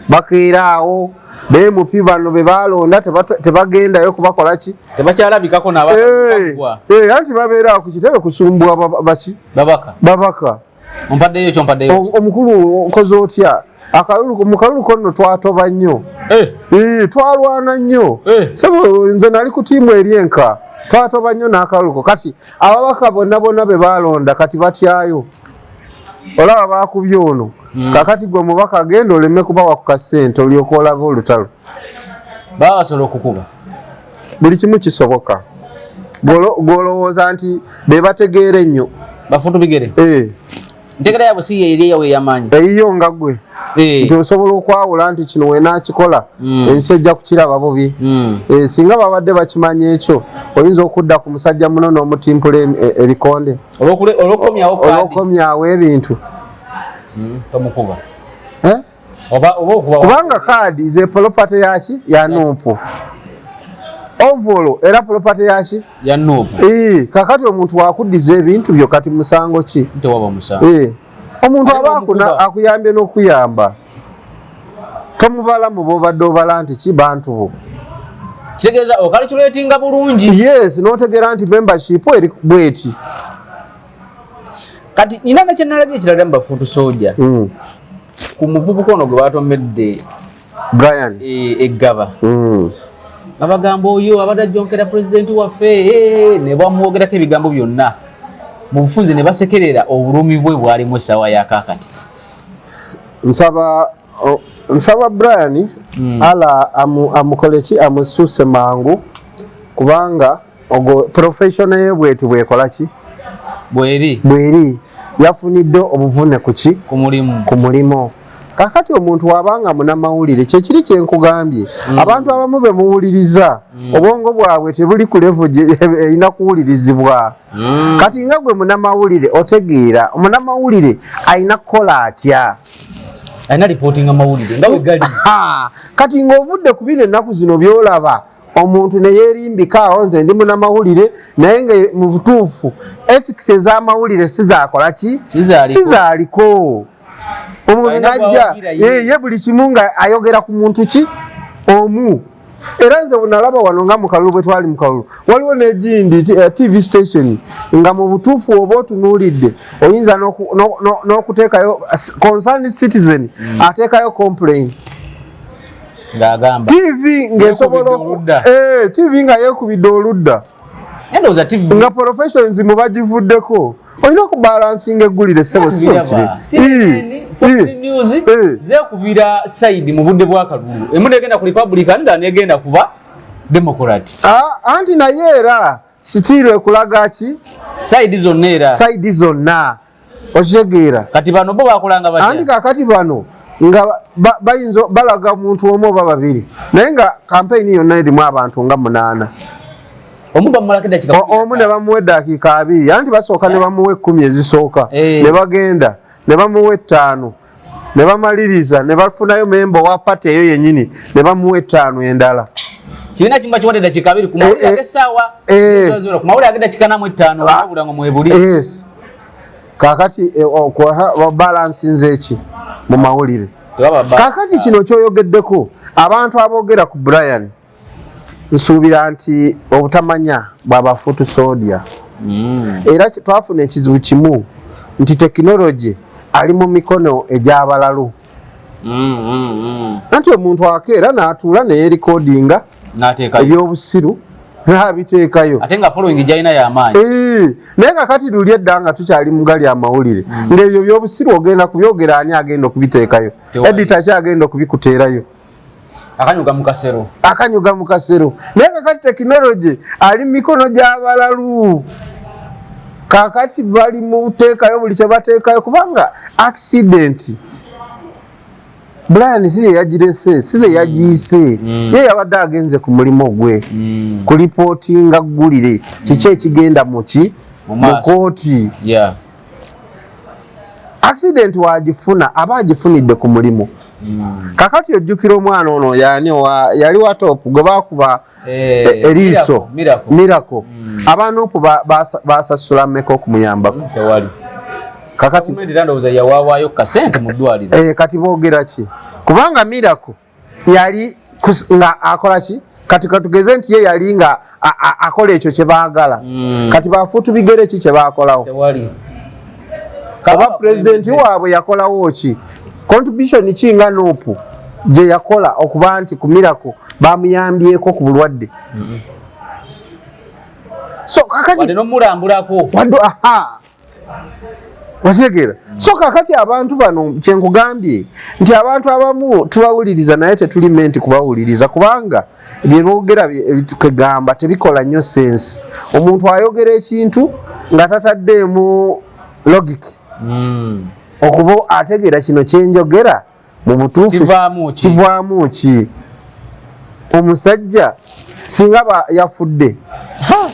bakeera awo bemupi bano be balonda tebagendayo kubakola ki tebakyalabikako anti babeera ku kitebe kusumbwa baki babaka ompaddeyo ekyo mpaddeyo omukulu nkoze otya mu kalulu konno twatoba nnyo twalwana nnyo sebo nze nali ku tiimu eri enka twatoba nnyo n'akalulu kati ababaka bonna be balonda kati batyayo olaba bakubye ono kakati gwe mubaka agenda oleme kubawa ku kasente olyoka olaba olutalo basobola okukuba buli kimu kisoboka gwolowooza nti be bategeera ennyo bafuutu bigere ntegera yabwe si yeeri eyawe ey'amaanyi eyiyo nga gwe nti osobola okwawula nti kino weenakikola ensi ejja kukiraba bubi singa babadde bakimanya ekyo oyinza okudda ku musajja muno n'omutimpula ebikonde olw'okomyawo ebintu kubanga kaadi ze polopate yaki ya nuupu ovolo era polopate yaki ya nuupu kakati omuntu wakuddiza ebintu byo kati musango ki omuntu aba akuyambye n'okuyamba tomubalamu b'obadde obala nti ki bantu bo kitegeeza okalculatinga bulungi yes n'otegeera nti membership eri bweti kati nina nga kyenalabye ekirala mu bafuutu soodya ku muvubuka ono gwe batomedde Brian Eggaba abagamba oyo abadde ajjonkera pulezidenti waffe ne bamwogerako ebigambo byonna mu bufunze ne basekerera obulumi bwe bwalimu essaawa yakakati nsaba Brian ala amukoleki amusuuse mangu kubanga ogo professional ye bwetu bwekola ki bweri yafunidde obuvune kuki ku mulimo kakati omuntu wabanga munamawulire kyekiri kyenkugambye abantu abamu bemuwuliriza obwongo bwabwe tebuli ku level erina kuwulirizibwa kati nga gwe munamawulire otegeera omunamawulire alina kukola atya alina reporting amawulire nga wegali kati ng'ovudde ku bino ennaku zino byolaba omuntu ne yeerimbika awo nze ndi munamawulire naye nga mu butuufu ethics ez'amawulire sizakola ki sizaaliko omuntu najja ye buli kimu nga ayogera ku muntu ki omu era nze bunalaba wano nga mu kalulu bwe twali mu kalulu waliwo n'egindi TV station nga mu butuufu oba otunuulidde oyinza n'okuteekayo concerned citizen ateekayo complain TV ng'esobola TV nga yeekubidde oludda nga professions mu bagivuddeko olina okubalansinga eggulire ssebo zekubira side mu budde bwa kalulu emu negenda ku Republican nda negenda kuba Democrat anti naye era sitiirwe ekulaga ki side zonna okitegeera kati bano bo bakolanga batya anti kakati bano nga bayinza balaga muntu omu oba babiri naye nga kampeyini yonna erimu abantu nga 8 omu ne bamuwa eddakiika 2 anti basooka ne bamuwa 10 ezisooka ne bagenda ne bamuwa 5 ne bamaliriza ne bafunayo memba wa pati eyo yennyini ne bamuwa 5 endala kibiina kimu bakiwadde eddakiika 2 ku mawulire ag'essaawa ku mawulire ag'eddakiika 5 wabula nga mwebuli kaakati balansinze eki mu mawulire kaakati kino kyoyogeddeko abantu aboogera ku Brian nsuubira nti obutamanya bw'abafuutu sodia era twafuna ekizibu kimu nti tekinologi ali mu mikono egy'abalalu anti omuntu akeera n'atuula neyeerikodinga ebyobusiru n'abiteekayo ate nga following gyalina y'amaanyi naye nga kati luli edda nga tukyali mu gali amawulire ng'ebyo byobusiru ogenda kubyogera ani agenda okubiteekayo edita ki agenda okubikuteerayo akanyuga mu kasero naye kakati tekinologi ali mu mikono gy'abalalu kakati bali mu buteekayo buli kye bateekayo kubanga accident Brian si yagirese size yagiyise ye yabadde agenze ku mulimo gwe ku reportinga ggulire kiki ekigenda mu kooti accident wagifuna aba agifunidde ku mulimo kakati ojjukira omwana ono yali wa top gwe bakuba eriiso Miracle abaana opo basasula mmeka okumuyambako kakati kati boogera ki kubanga Miracle yali nga akola ki kati katugeze nti ye yali nga akola ekyo kye baagala kati bafuutu bigere ki kye baakolawo oba pulezidenti waabwe yakolawo ki contribution kinga Nuupu gye yakola okuba nti ku Miracle bamuyambyeko ku bulwadde so kakati waseegera so kakati abantu bano kyenkugambye nti abantu abamu tubawuliriza naye tetulime nti kubawuliriza kubanga bye boogera tukegamba tebikola nnyo sense omuntu ayogera ekintu nga tataddeemu logic okuba ategeera kino kyenjogera mu butuufu kivaamu ki omusajja singa yafudde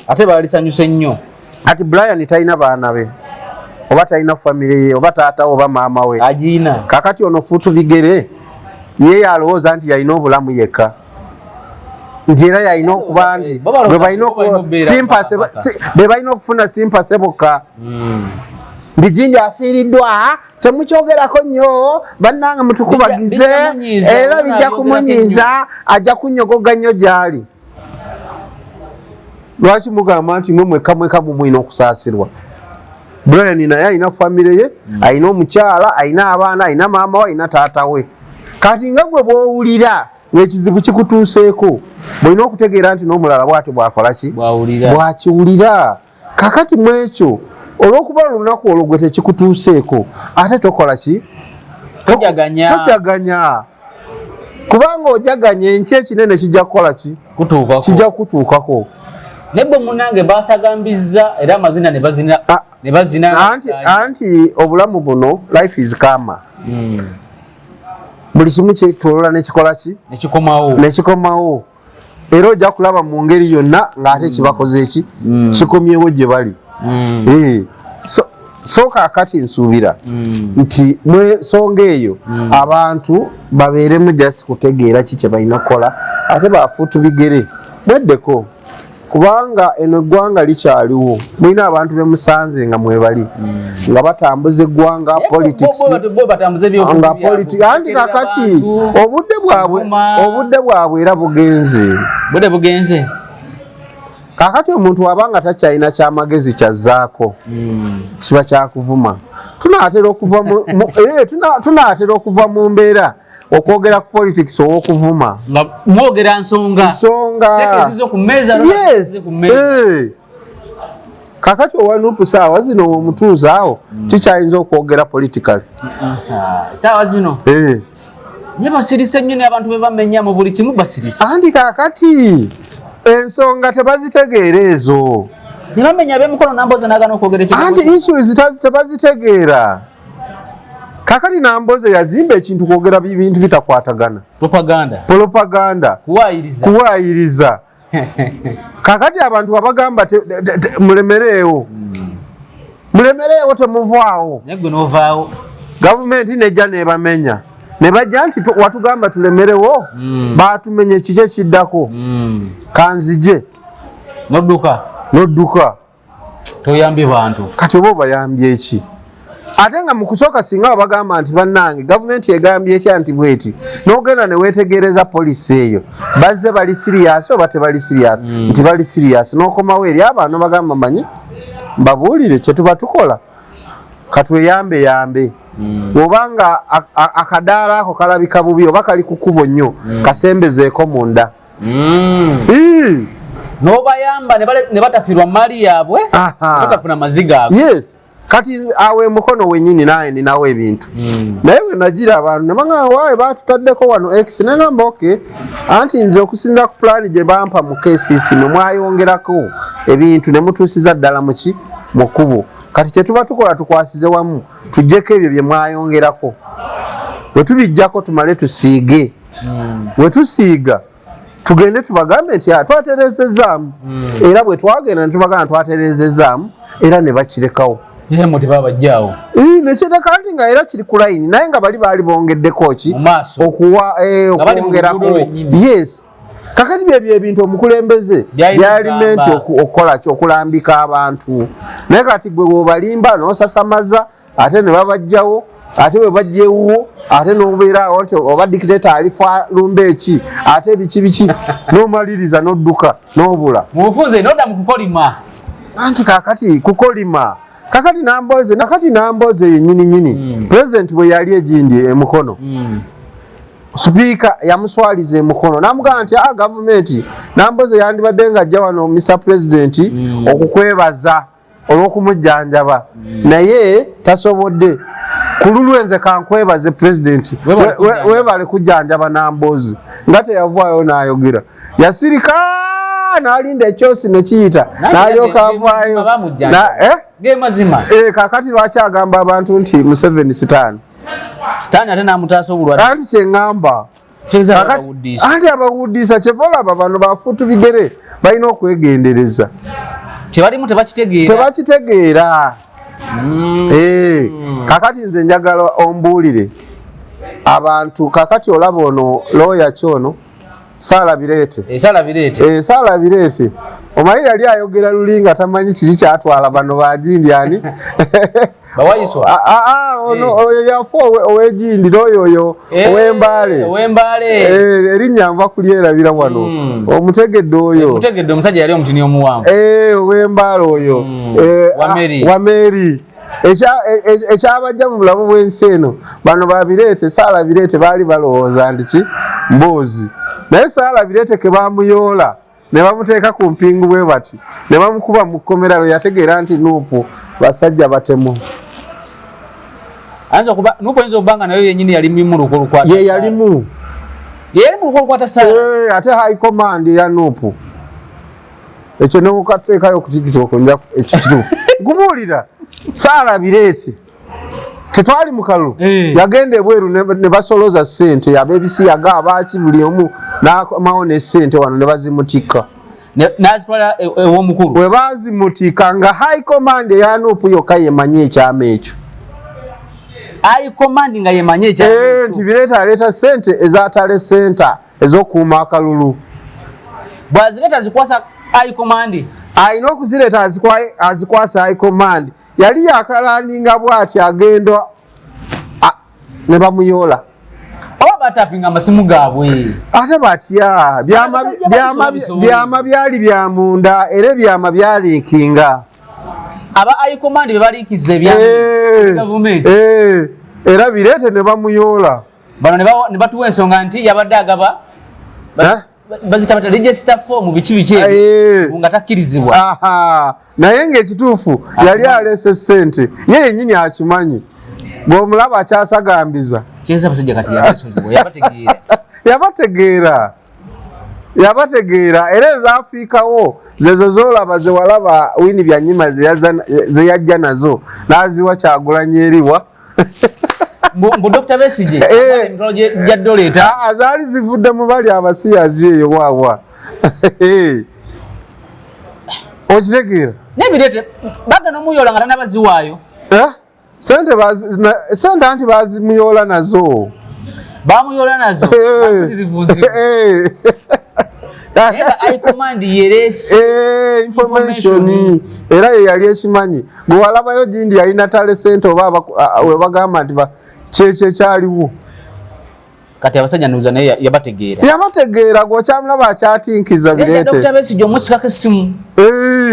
ate balisanyuse nnyo ati Brian talina baana be oba talina famire ye oba taata oba maama we agiina kakati ono fuutu bigere ye yalowooza nti yalina obulamu yekka nti era yalina okuba nti be balina okufuna simpase bokka Bijindi afiiriddwa temukyogerako nnyo bannanga mutukubagize era bijja kumunyiiza ajja kunyogoga nnyo gy'ali lwaki mugamba nti mweka mumwina okusaasirwa Brian naye alina famire ye alina omukyala alina abaana alina maama we alina taata we kati nga gwe bw'owulira ng'ekizibu kikutuuseeko bw'olina okutegeera nti n'omulala bw'ati bw'akola ki bw'akiwulira kakati mu ekyo olw'okuba olunaku olwo gwe tekikutuuseeko ate tokola ki tojaganya kubanga ojaganya enkya ekinene kijja kukola ki kijja kutuukako nebwe munange basagambizza era amazina ne bazina anti obulamu buno life is kama buli kimu kyetolola nekikola ki nekikomawo era ojja kulaba mu ngeri yonna ng'ate kibakoze eki kikomyewo gye bali so kakati nsuubira nti mwensonga eyo abantu babeeremu just kutegeera ki kye balina kukola ate bafuutu bigere mweddeko kubanga eno eggwanga likyaliwo mulina abantu bemusanze nga mwebali nga batambuza eggwanga politics anti kakati obudde bwabwe era bugenze kakati omuntu wabanga takyalina kyamagezi kyazzaako kiba kyakuvuma tunaatera okuva mu mbeera okwogera ku politics ow'okuvuma mwogera nsonga kakati owa Nuupu saawa zino omutuuza awo kikyayinza okwogera politically saawa zino nye basirise nnyo n'abantu be bamenya mu buli kimu basirise andi kakati ensonga tebazitegeera ezo ne bamenya ab'emikono Nambooze n'agaana okwogera ekigambo andi issues tebazitegeera kakati Nambooze yazimba ekintu kwogera bintu bitakwatagana propaganda kuwaayiriza kakati abantu babagamba mulemereewo temuvaawo gavumenti nejja nebamenya nebajja nti watugamba tulemerewo batumenye kiki kiddako kanzije nodduka toyambye bantu kati oba obayambye eki ate nga mu kusooka singa babagamba nti bannange gavumenti egambye etya nti bweti n'ogenda ne weetegereza polisi eyo bazze bali siriyasi oba tebali siriyasi nti bali siriyasi n'okomawo eri abantu bagamba manyi mbabuulire kye tuba tukola katweyambe obanga akadaala ako kalabika bubi oba kali ku kkubo nnyo kasembezeeko munda n'obayamba ne batafirwa mali yaabwe batafuna maziga ago yes kati awe mukono wenyini naye ninawo ebintu naye we nagira abantu nebanga waawe batutaddeko wano x nengamba okay anti nze okusinza ku plan gye bampa mu KCC ne mwayongerako ebintu ne mutuusiza ddala mu kkubo kati kye tuba tukola tukwasize wamu tujjeko ebyo bye mwayongerako we tubijjako tumale tusiige we tusiiga tugende tubagambe nti twatereezezaamu era bwe twagenda ne tubagamba twatereezezaamu era ne bakirekawo nekireka nti nga era kiri ku layini naye nga baali bongeddeko ki okwongerako yes kakati byebyo ebintu omukulembeze byalime nti okukola ki okulambika abantu naye kati gwe wobalimba n'osasamaza ate ne babajjawo ate bwe bajja ewuwo ate n'obeerawo nti oba dikiteta alifa lumba eki ate biki n'omaliriza n'odduka n'obula mubufunze nodda mu kukolima anti kakati kukolima kakati Nambooze yennyini president bwe yali egindi emukono sipiika yamuswaliza emukono n'amugamba nti gavumenti Nambooze yandibadde ng'ajja wano Mr President okukwebaza olw'okumujjanjaba naye tasobodde ku lulwe nze kankwebaze president weebale kujjanjaba Nambooze nga teyavaayo n'ayogera yasirika n'alinda ekyosi ne kiyita n'alyoka avaayo kakati lwaki agamba abantu nti Museveni sitaani ate n'amutaasa obulwadde anti kyeŋŋamba anti abawuddisa kyeva olaba bano bafuutu bigere balina okwegendereza kyebalimu tebakitegeera kakati nze njagala ombuulire abantu kakati olaba ono looya kyono Saalabireete omanyi yali ayogera luli nga tamanyi kiki kyatwala bano bagindi oyo yafa ow'egindi n'oyo ow'embaale erinnya nva kulyerabira wano omutegedde oyo omusajja yali omutini omuwanvu ow'embaale oyo Wameri ekyabajja mu bulamu bw'ensi eno bano babireete Saalabireete baali balowooza nti ki mboozi naye Saalabireete ke bamuyoola ne bamuteeka ku mpingu bwe bati ne bamukuba mu kkomera lwe yategeera nti Nuupu basajja batemu Nuupu oyinza okubanga nayo yennyini yali mu luko lukwata ye yalimu luko lukwata Saala ate high command ya Nuupu ekyo n'okukateekayo ku TikTok nja ekituufu gubuulira Saalabireete tetwali mukalu yagenda ebweru ne basoloza ssente abebisi yaga abaki buli omu n'amawo ne ssente wano ne bazimutika n'azitwala ew'omukulu we bazimutika nga high command eya Nuupu yokka yemanyi ekyama ekyo high command nga yemanyi ekyama ekyo nti Bireeta aleeta ssente ezatale senta ez'okuuma akalulu bw'azireeta zikwasa high command ayina okuzireta azikwasa high command yali yakalaninga bwati agenda ne bamuyola oba batapinga amasimu gaabwe ate batya byama byali bya munda era byama byali nkinga aba high command be balikize bya government era birete ne bamuyola bano ne batuwa ensonga nti yabadde agaba bazitabata register form bichi nga takkirizibwa naye ng'ekituufu yali alese ssente ye yennyini akimanyi bw'omulaba akyasagambiza kyeza basajja kati yabategeera era ezaafiikawo zezo zolaba zewalaba wini byanyima zeyajja nazo n'aziwa Kyagulanyi eriwa mbu Dr. Besigye jaddoleta azaali zivudde mu bali abasiyazi eyo waawa okitegeera nebirete bagana omuyola nga tanabaziwaayo sente anti bazimuyola nazo bamuyola nazo high command yerese information era ye yali ekimanyi gwe walabayo gindi yalina tale sente oba webagamba nti kyekyo kyaliwo kati abasajja nuza naye yabategeera gwokyamulaba akyatinkiza birete Dr. Besigye omusikako essimu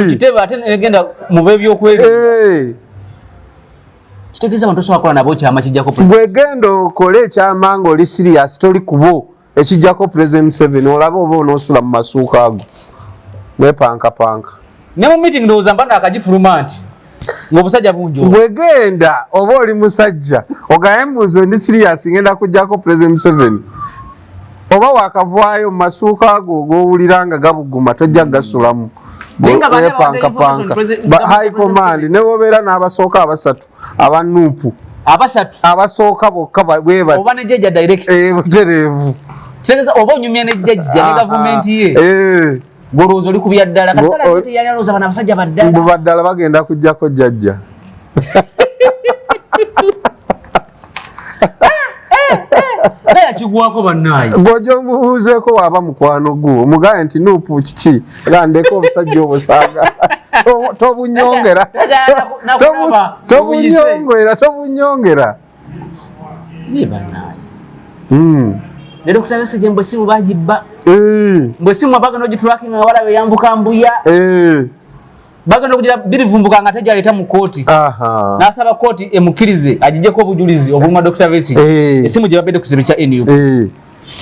kitebe ate negenda mu b'ebyokweri kitegeeza abantu osobola kola nabo kyama kijjako bwegenda okole ekyama ng'oli serious toli kubo ekijjako President Museveni olaba oba onoosula mu masuuka ago wepankapanka ne mu meeting ndowooza mbana akagifuluma nti ng'obusajja bungi bwegenda oba oli musajja ogaye mbuuzo ndi serious ngenda kujjako President Museveni oba wakavaayo mu masuuka ago g'owulira nga gabuguma tojja gasulamu wepankapanka high command ne wobeera n'abasooka abasatu abanuupu abasooka bokka bwebati oba ne jjajja direct butereevu kitegeeza oba onyumya ne jjajja ne gavumenti ye golowooza oli kubya ddala kati sala yote yali alowooza bano abasajja baddala baddala bagenda kujjako jjajja naye akigwako bannaayi ng'ojja omubuuzeeko waaba mukwano gwo omugaye nti nuupu kiki era ndeka obusajja obusaaga tobunyongera tobunyongera ne Dr. Besigye mbwe simu bagibba mbwe simu abagana ogitulakinga nga walabe yambuka mbuya bagenda okugira birivumbuka nga tejaleeta mu kooti n'asaba kooti emukkirize agijjeko obujulizi obuluma Dr. Besigye esimu gye babedde ku kizibu kya NUP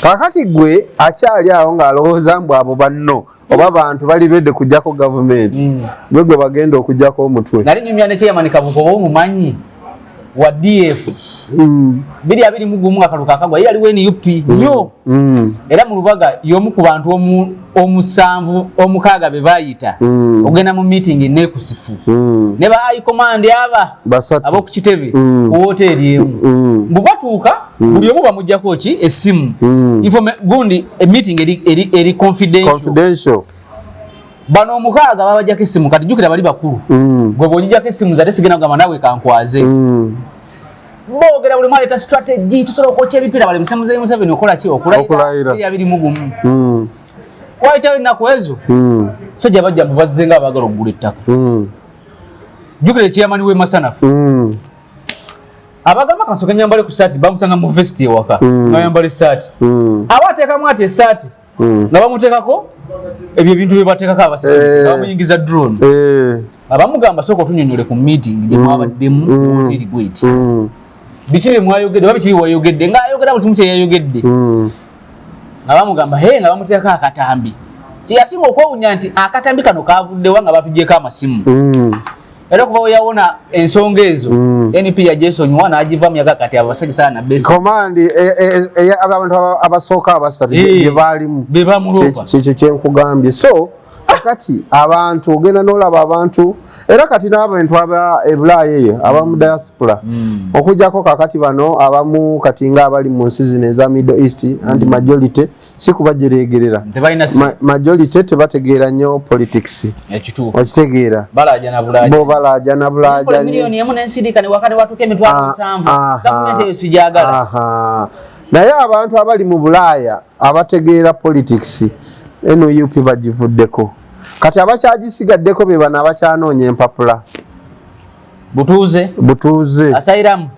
kaakati gwe akyali awo ng'alowooza mbu abo banno oba bantu bali redde kujjako gavumenti gwe bagenda okujjako omutwe nali nyumya ne Chairman Kabuko oba omumanyi wa DF 221 nga Kaluka Kagwa ye aliwo NUP nnyo era mu Lubaga y'omu ku bantu omusanvu omukaaga be bayita ogenda mu meeting enekusifu ne ba high command abo ku kitebe ku hoteli emu mbu batuuka buli omu bamuggyako ki essimu gundi meeting eri confidential bano omukaaga babajjako essimu kati jjukira bali bakulu gwe bw'ogijjako essimu zate sigenda kugamba nawe kankwaze boogera buli mwaleeta strategy tusobola okwokya ebipiira bali Museveni Museveni okola ki okulayira 221 wayitawo ennaku ezo sajja bajja mbu bazze nga abaagala okugula ettaka jjukira ekiyamani w'e Masanafu abagamba kansooka nyambale ku saati bamusanga mu vesti ewaka nga yambale saati aba ateekamu ati esaati nga bamuteekako ebyo ebintu bye bateekako abasajja nga bamuyingiza drone abamugamba sooka otunyonyole ku meeting gye mwabaddemu hoteri bweti biki bye mwayogedde oba biki bye wayogedde ng'ayogera buli kimu kye yayogedde nga bamugamba nga bamuteekako akatambi kyeyasinga okwewunya nti akatambi kano kavuddewa nga batugyeko amasimu era kuba weyawona ensonga ezo NP yajesonyiwa n'agivaamu yaga kati abasajja sana besi komandi abantu abasooka abasatu bye baalimu kyekyo kyenkugambye so kati abantu ogenda n'olaba abantu era kati n'abantu aba ebulaaya eyo abamu diaspora okujjako kakati bano abamu kati nga abali mu nsi zino eza Middle East anti majority si kubajereegerera majority tebategeera nnyo politics okitegeera bo balaaja na bulaaja naye abantu abali mu Bulaaya abategeera politics NUP bagivuddeko kati abakyagisigaddeko be bano abakyanoonya empapula butuuze asayiramu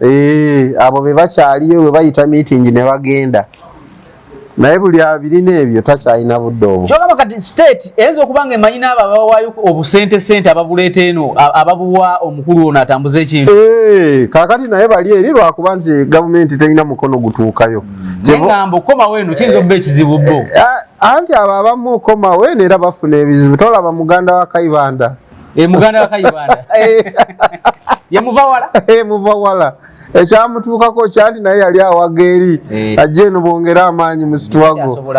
abo be bakyaliyo we bayita meeting ne bagenda naye buli abirina ebyo takyalina budde obwo kyogamba kati state eyinza okubanga emanyi n'abo abawaayo obusente ababuleeta eno ababuwa omukulu ono atambuza ekintu kaakati naye bali eri lwakuba nti gavumenti terina mukono gutuukayo nengamba okomawo eno kiyinza okuba ekizibu bo anti abo abamu okomawo eno era bafuna ebizibu tolaba muganda wa Kayibanda muganda wa Kayibanda ye muva wala muva wala ekyamutuukako kyali naye yali awaga eri ajja eno bongera amaanyi mu situwago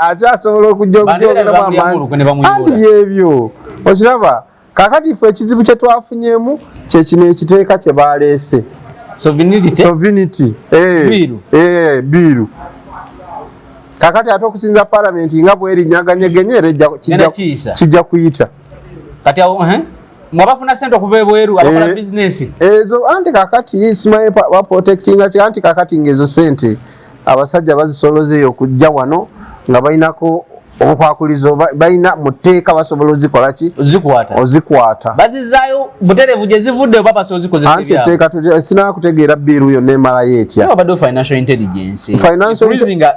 akyasobola okujja okugyogeramu amaanyi anti byebyo okiraba kaakati ife ekizibu kye twafunyemu kyekino ekiteeka kye baleese sovereignty biiru kaakati ate okusinza palamenti nga bwerinyaganyegenye kijja kuyita kati mwabafuna sente okuva ebweru abakola business ezo anti kakati simanyi ba protectinga kya anti kakati ngezo sente abasajja bazisolozeyo okujja wano nga bainako obukwakulizo baina muteeka basobola ozikola ki ozikwata bazizaayo buterevu gye zivudde baba so zikozesa anti teeka sina kutegeera biiru yo nemala yetya abadde financial intelligence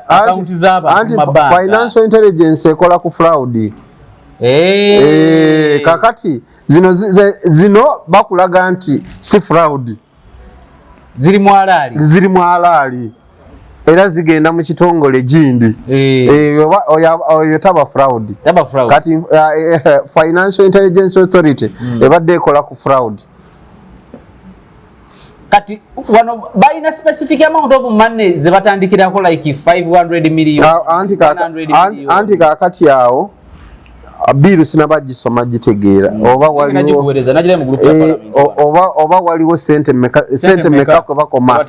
account anti financial intelligence ekola ku fraud kakati zino bakulaga nti si fraud ziri mwalaali era zigenda mu kitongole gindi oyo taba fraud kati Financial Intelligence Authority ebadde ekola ku fraud kati wano baina specific amount of money ze batandikirako like 500 million anti kakati awo biiru sinabajisoma gitegeera oba waliwo sente meka kwe bakoma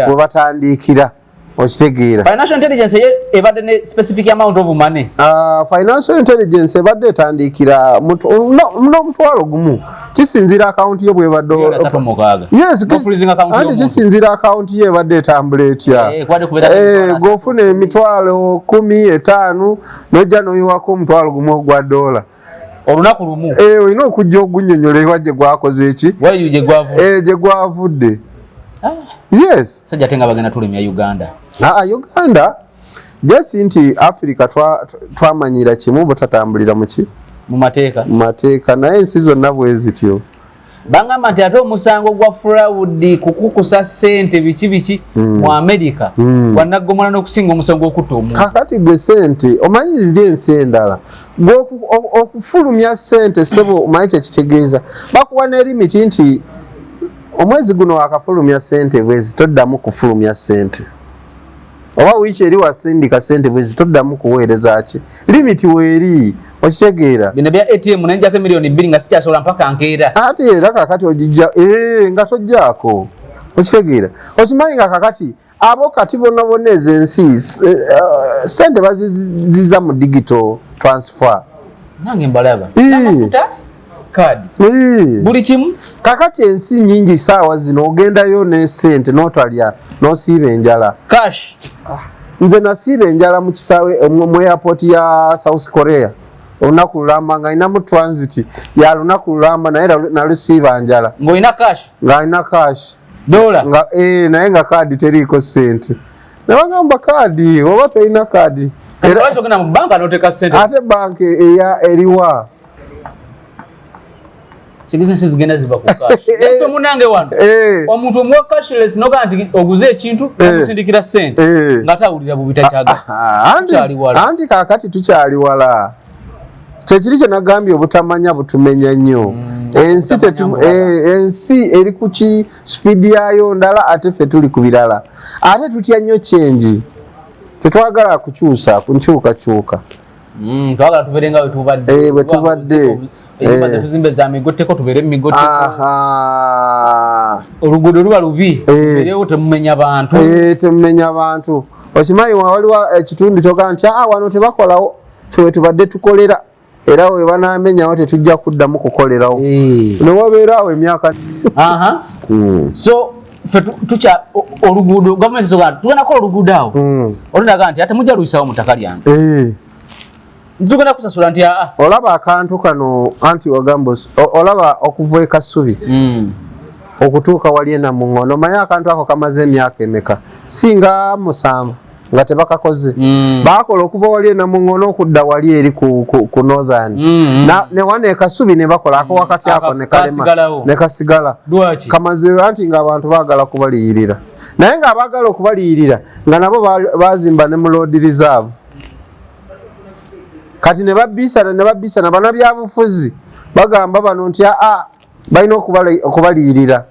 okwebatandikira okitegeera financial intelligence ebadde ne specific amount of money financial intelligence ebadde etandikira n'omutwalo gumu kisinzira akaunti ye bwebadde anti kisinzira akaunti ye ebadde etambula etya gofuna emitwalo 15 nojja noyiwako omutwalo gumu ogwa dola olunaku lumu olina okujja ogunnyonnyola ewa gye gwakoze eki gye gwavudde yes sajja tenga bagenda tulemya Uganda Uganda jesi nti Africa twamanyira kimu butatambulira muki mu mateeka naye ensi zonna bwezityo bangamba nti ate omusango gwa fraud kukukusa sente biki mu America gwanagomola n'okusinga omusango okutta omuntu kakati gwe sente omanyi ziri ensi endala okufulumya sente sebo omanyi kyekitegeeza bakuwa ne limit nti omwezi guno wakafulumya sente bwezi toddamu kufulumya sente oba wiiki eri wasindika sente bwezi toddamu kuweereza ki limiti weeri okitegeera bino bya ATM nenjako milioni 2 nga sikyasobola mpaka nkeera ate era kakati ogijja nga tojjaako okitegeera okimanyi nga kakati abo kati bonna ezensi sente baziza mu digital transfer nange mbalaba n'amafuta kadi buli kimu kakati ensi nyingi saawa zino ogendayo ne sente n'otalya n'osiiba enjala cash nze nasiiba enjala mu kisaawe mu airport ya South Korea olunaku lulamba nga alina mu transit ya lunaku lulamba naye nalusiiba njala ng'olina cash nga alina cash dola naye nga kaadi teriiko sente nebagamba kaadi oba tolina kaadi ogenda mu banka n'oteeka sente ate banka eriwa Chigizensi zigenda ziva ku cash. Yeso munange wano. Omuntu omuwa cashless noga nti oguze ekintu okusindikira sente. Ngata awulira bubita kyaga. Anti kakati tukyali wala. Kyekiri kye nagambye obutamanya butumenya nnyo. Ensi eri ku ki speed yayo ndala ate ffe tuli ku birala. Ate tutya nnyo change. Tetwagala kukyusa kunkyuka. Twagala tuberenga wetubadde. Wetubadde. Tuzimbe za migotteko tubere migotteko. Oluguudo luba lubi. Tuberewo temumenya abantu. Temumenya abantu. Okimanyi waliwo ekitundu kyoga nti wano tebakolawo ffe tubadde tukolera era we banamenyawo tetujja kuddamu kukolerawo. Ne wabeerawo emyaka. So ffe tukya oluguudo gavumenti soga tugenda kola oluguudo awo. Olinaga nti ate mujja luyisawo mu ttaka lyange. Ntugenda kusasula nti olaba akantu kano anti wagambo olaba okuva e Kasubi okutuuka wali e Namungono manya akantu ako kamaze emyaka emeka singa 7 nga tebakakoze bakola okuva wali e Namungono okudda wali eri ku Northern ne wane e Kasubi ne bakola ako wakati ako ne kalema ne kasigala kamaze anti nga abantu baagala kubaliyirira naye nga abaagala okubaliyirira nga nabo bazimba ne mu road reserve kati ne babisana bana byabufuzi bagamba bano nti balina okubaliyirira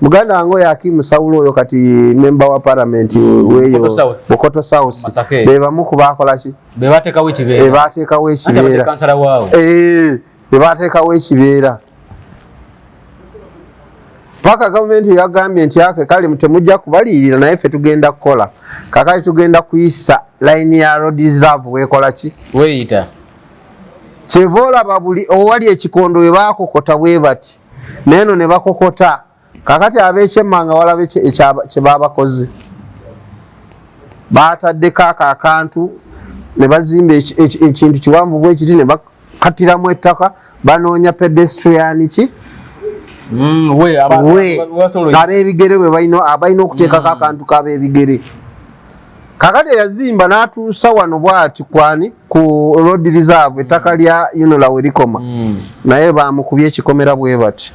muganda wange oyo Hakim Saulo oyo kati member wa parliament weyo Bukoto South bebamu kubakola ki bebateekawo ekibeera bebateekawo ekibeera paka gavumenti yagambye nti yake kale temujja kubaliyirira naye ffe tugenda kukola kakati tugenda kuyisa line ya road reserve wekola ki weyita kyevola babuli owali ekikondo we bakokota bwe bati neno ne bakokota kakati abekyemmanga walabe kye babakoze batadde akantu ne bazimba ekintu kiwanvu bwe kiti ne bakatiramu ettaka banoonya pedestrian ki ab'ebigere bwe balina okuteekako akantu k'ab'ebigere kakati yazimba n'atuusa wano bw'ati kwani ku road reserve ettaka lya Yunola we likoma naye bamukubye ekikomera bwe bati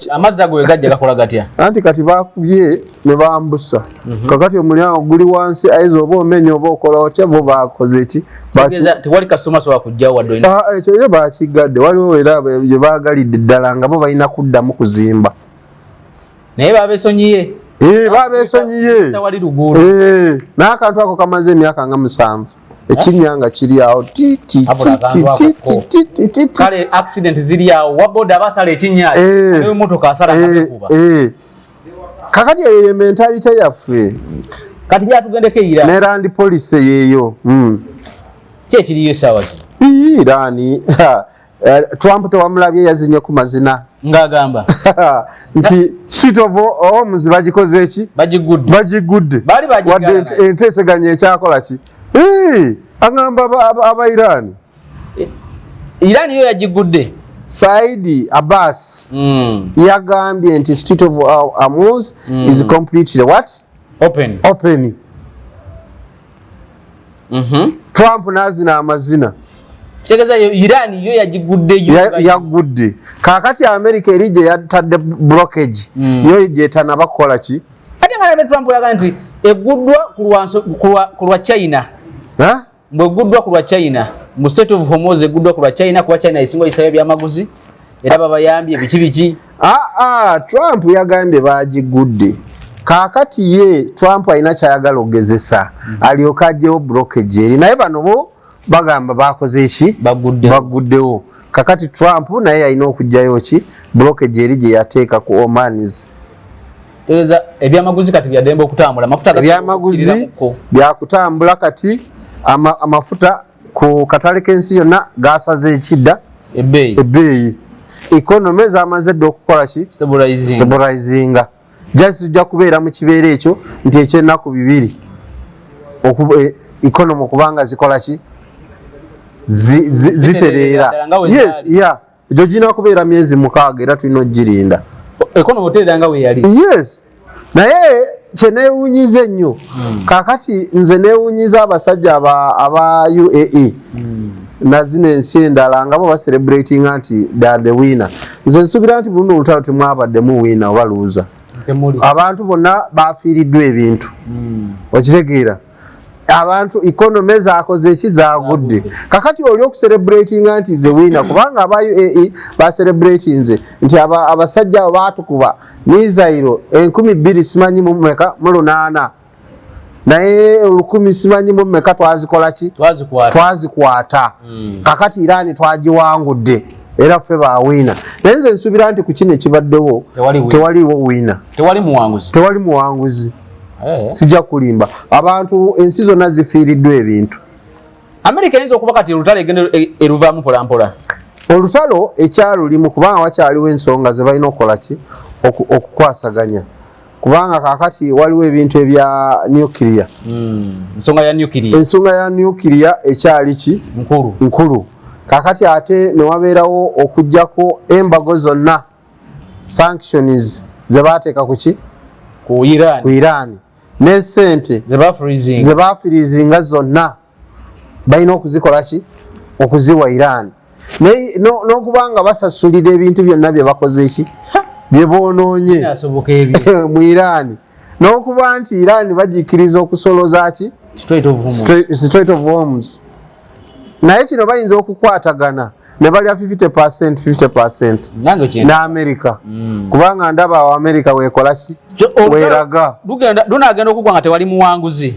amazzi ago gajja gakola gatya anti kati bakubye ne bambusa kakati omulyango guli wansi aizo oba omenya oba okola otya bo bakoze ki tewali kasoma soba kujjawo wadde ekyo ye bakigadde waliwo era bye baagalidde ddala nga bo balina kuddamu kuzimba naye babesonyiye babesonyiye n'akantu ako kamaze emyaka nga 7 ekinyanga kiri awo kale accident ziri awo waboda abasala ekinyanga ne motoka asala kabekuba kakati eyo mentality yaffe kati nja tugendeko Iran ne Land Police yeyo kiriyo sawa Iran Trump tewamulabye yazinye ku mazina ngagamba nti Street of Homes bagikoze eki bagigudde bali wadde enteseganya ekyakola ki agamba aba Iran yo yagigudde Saidi Abbas yagambye nti Street of Hormuz is completely what open Trump nazina amazina tegeza Iran yo yagudde kakati America erije yatadde blockage yo jetana bakola ki ate ngalabe Trump yaga nti eguddwa ku lwa China mbweguddwa ku lwa China mu State of Hormuz eguddwa ku lwa China kuba China esinga isabya byamaguzi era babayambye biki Trump yagambye bagigudde kakati ye Trump alina kyayagala ogezesa alyoka ajjewo blockage eri naye bano bo bagamba bakoze eki baguddewo kakati Trump naye alina okujjayo ki blockage eri gye yateeka ku Omanis teza ebyamaguzi kati byademba okutambula mafuta ebyamaguzi byakutambula kati amafuta ku katale k'ensi yonna gasaze ekidda ebbeeyi economy zamaze dde okukola ki stabilizinga just tujja kubeera mu kibeera ekyo nti ekyennaku 2 economy okubanga zikola ki zitereera ekyo girina kubeera myezi 6 era tulina okugirinda economy otereera nga weeyali naye kyeneewunyiza ennyo kakati nze neewunyiza abasajja aba UAE nazino ensi endala nga bo bacelebratinga nti the winner nze nsuubira nti buluno olutalo temwabaddemu winner oba luuza abantu bonna bafiiriddwa ebintu okitegeera abantu economy zakoze eki zagudde kakati oli okucelebratinga nti ze winner kubanga aba UAE bacelebratinze nti abasajja abo batukuba mizairo 1200 simanyi mu mmeka mu 8 naye 1000 simanyi mu mmeka twazikola ki twazikwata kakati Iran twagiwangudde era ffe ba winner naye nze nsuubira nti ku kino ekibaddewo tewaliwo winner tewali muwanguzi sijja kulimba abantu ensi zonna zifiiriddwa ebintu America yinza okuba kati olutalo egenda eruvaamu mpolampola olutalo ekyalulimu kubanga wakyaliwo ensonga ze balina okukola ki okukwasaganya kubanga kakati waliwo ebintu ebya nuclear ensonga ya nuclear ekyali ki nkulu kakati ate newabeerawo okujjako embago zonna sanctions zebateeka ku Iran n'essente zebafirizinga zonna balina okuzikola ki okuziwa Iran n'okubanga basasulira ebintu byonna bye bakoze ki bye boonoonye mu Iran n'okuba nti Iran bagikkiriza okusoloza ki Strait of Hormuz naye kino bayinza okukwatagana ne balya 50% ne America kubanga ndaba wa America weekola ki weeraga dunagenda okugwa nga tewali muwanguzi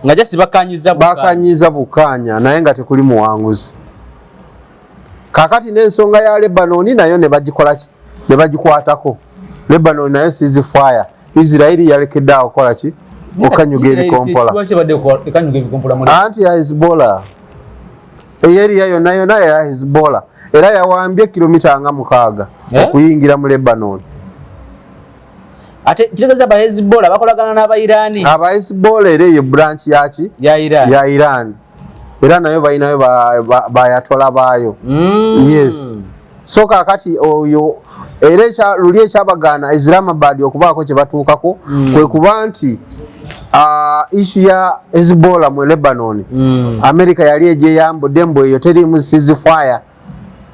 nga jasi bakanyiza bukanya naye nga tekuli muwanguzi kakati n'ensonga ya Lebanon nayo ne bagikola ki ne bagikwatako Lebanon nayo ceasefire Israeli yalekedde akola ki okanyuga ebikompola anti ya Hezbollah eyeriya yonna ya Hezbollah era yawambye kilomita nga 6 okuyingira mu Lebanon ate kitegeza ba Hezbollah bakolagana n'aba Irani aba Hezbollah era eyo branch yaki ya Iran era nayo bayinayo bayatola baayo yes so kakati oyo era luli ekyabagana Islamabad okubaako kye batuukako kwe kuba nti issue ya Hezbollah mu Lebanon America yali ejeyambudde mbu eyo terimu ceasefire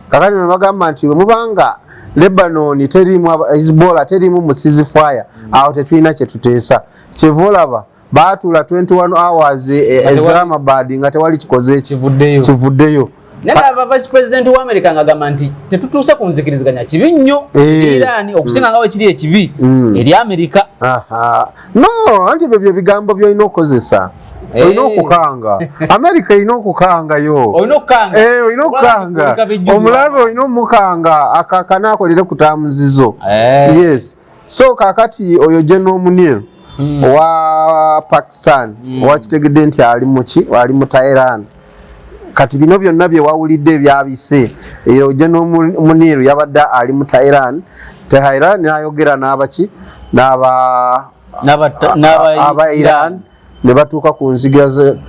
kakati nebagamba nti mubanga Lebanon terimu Hezbollah terimu mu ceasefire awo tetulina kye tuteesa kyevolaba baatula 21 hours Islamabad nga tewali kikoze kivuddeyo Naba Vice President wa America ngagamba nti tetutuuse ku nzikiriziganya kibi nnyo Iran okusinga ngawe kiri ekibi eri America no anti bebyo bigambo by'olina okozesa olina okukanga America olina okukanga yo olina okukanga omulabe olina omukanga akakanakolere kutamuzizo yes so kakati oyo General Munir wa Pakistan wakitegedde nti ali mu Tehran kati bino byonna bye wawulidde byabise era General Munir yabadde ali mu Tehran n'ayogera n'abaki n'aba Iran ne batuuka ku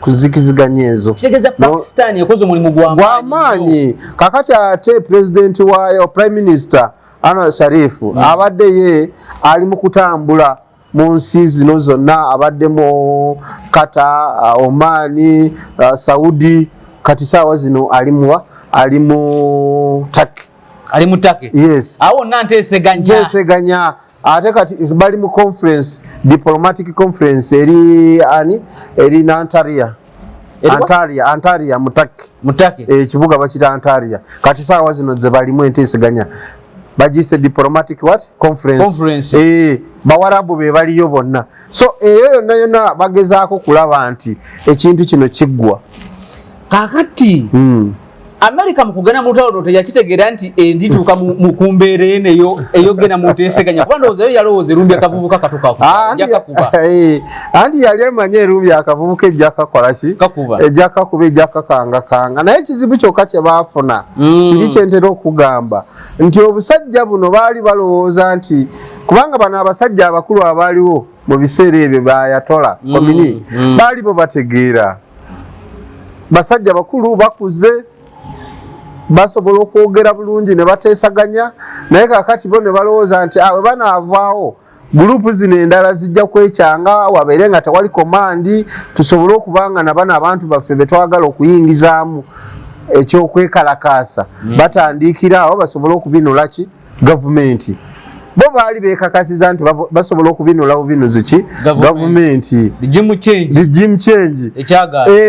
nzikiziganya ezo kitegeza Pakistan yakoze omulimu gw'amaanyi kakati ate president wayo Prime Minister Anwar Sharif abadde ye ali mu kutambula mu nsi zino zonna abadde mu Qatar, Oman, Saudi kati saawa zino ali mu Turkey yes awo nanteseganya ate kati bali mu conference diplomatic conference eri Antalya mu Turkey ekibuga bakita Antalya kati saawa zino ze balimu enteseganya bagise diplomatic conference bawarabu be baliyo bonna so eyo yonna bagezaako kulaba nti ekintu kino kiggwa kakati America mukugana mutalo teyakitegeera nti endituuka mu kumbeera eneyo eyogena muteseganya kuba ndowooza yo yalowooza erumbi akavubuka katukakuba anti yali emanye erumbi akavubuka ejjakakola ki ejjakakuba ejjakakanga naye ekizibu kyokka kye baafuna kiri kyentera okugamba nti obusajja buno baali balowooza nti kubanga bano abasajja abakulu abaaliwo mu biseera ebyo bayatola komini baali bo bategeera basajja bakulu bakuze basobola okwogera bulungi ne bateesaganya naye kakati bo ne balowooza nti awe banaavaawo gurupu zino endala zijja kwekyanga wabeere nga tewali komandi tusobole okubanga nabano abantu baffe betwagala okuyingizaamu ekyokwekalakaasa batandikira awo basobole okubinula ki gavumenti bo baali beekakasiza nti basobola okubinulawo binuzi ki gavumenti regime change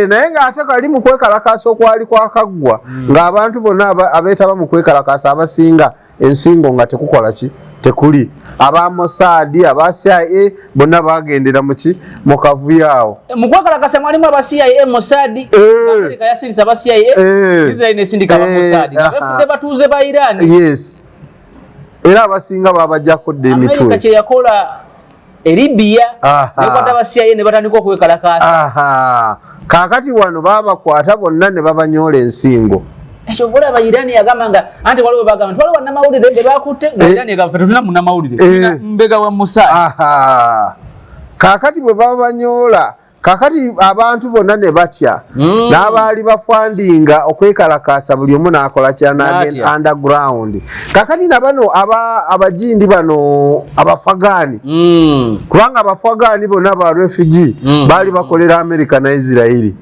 naye ng'ate kali mu kwekalakaasa okwali kwakaggwa ng'abantu bonna abeetaba mu kwekalakaasa abasinga ensingo nga tekukola ki tekuli aba Mossad aba CIA bonna bagendera mu kavuyo awo mu kwekalakaasa mwalimu aba CIA Mossad America yasindisa aba CIA Israel nesindika aba Mossad bafudde batuuze ba Iran yes era abasinga babajjako emitwe America kye yakola Libya nekwata aba CIA ne batandika okwekalakaasa kakati wano babakwata bonna ne babanyola ensingo ekyo bola ba Irani yagamanga anti waliwo bagamba nti waliwo namawulire be bakutte Irani yagamba tuna munamawulire mbega wa Musa. Aha. Kakati bwe babanyola kakati abantu bonna ne batya n'abaali bafandinga okwekalakasa buli omu n'akola kyanaagenda underground. Kakati na bano abajindi bano abafagani kubanga abafagani bonna ba refugee baali bakolera America na Israeli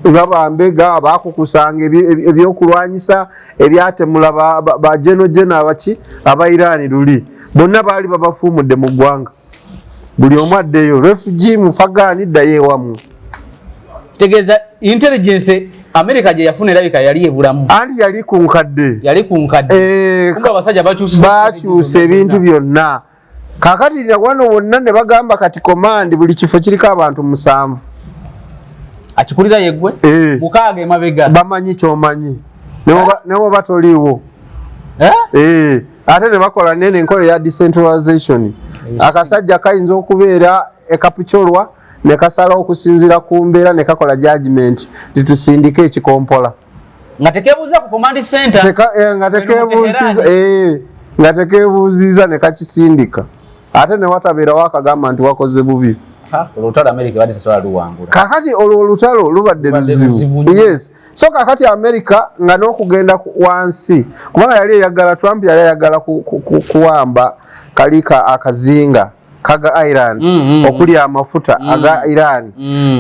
nga bambega bakukusanga ebyokulwanyisa ebyatemula ba jeno abaki aba Irani luli bonna baali babafuumudde mu ggwanga. Buli omu addeyo refugee mufagani ddayo ewamu. Tegeeza intelligence America gye yafuna erabika yali ebulamu. Anti yali ku nkadde. Kumba abasajja bakyusa ebintu byonna. Kakati wano wonna ne bagamba kati command buli kifo kiriko abantu 7. Akikulira yeggwe mukaaga emabega. Bamanyi kyomanyi. Newo batoliiwo. Ate ne bakola nene enkola ya decentralization. Akasajja kayinza okubeera ekapucholwa ne kasala okusinzira ku mbeera ne kakola judgment litusindika ekikompola nga tekebuuza ku command center nga tekebuuziza ne kakisindika ate ne watabeera wakagamba nti wakoze bubi. Olutalo America bade tasobola luwangula. Kakati olutalo lubadde luzibu. Yes. So kakati America nga n'okugenda wansi kubanga yali eyagala Trump yali eyagala kuwamba kalika akazinga kaga Iran okuli amafuta aga Iran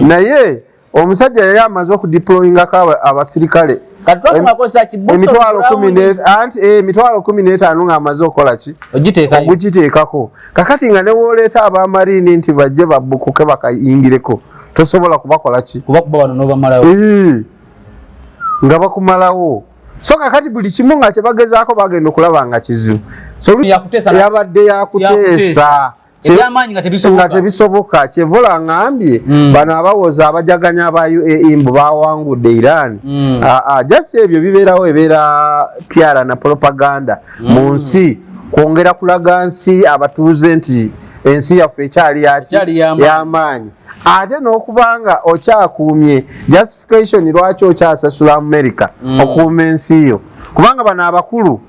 naye omusajja yali amaze okudeployinga abasirikale emitwalo 15 nga amaze okola ki ogiteekako. Kakati nga newoleeta abamarini nti bajje babbukuke bakayingireko tosobola kubakola ki nga bakumalawo. So kakati buli kimu nga kyebagezaako bagenda okulaba nga kizibu yabadde yakuteesa nga tebisoboka. Kyevola ngambye bano abawoza abajaganya aba UAE mbu bawangudde Iran just ebyo bibeerawo ebeera pyara na propaganda mu nsi kwongera kulaga nsi abatuuze nti ensi yaffe ekyali y'amaanyi ate n'okubanga okyakuumye justification lwaki okyasasula America okuuma ensi yo kubanga bano abakulu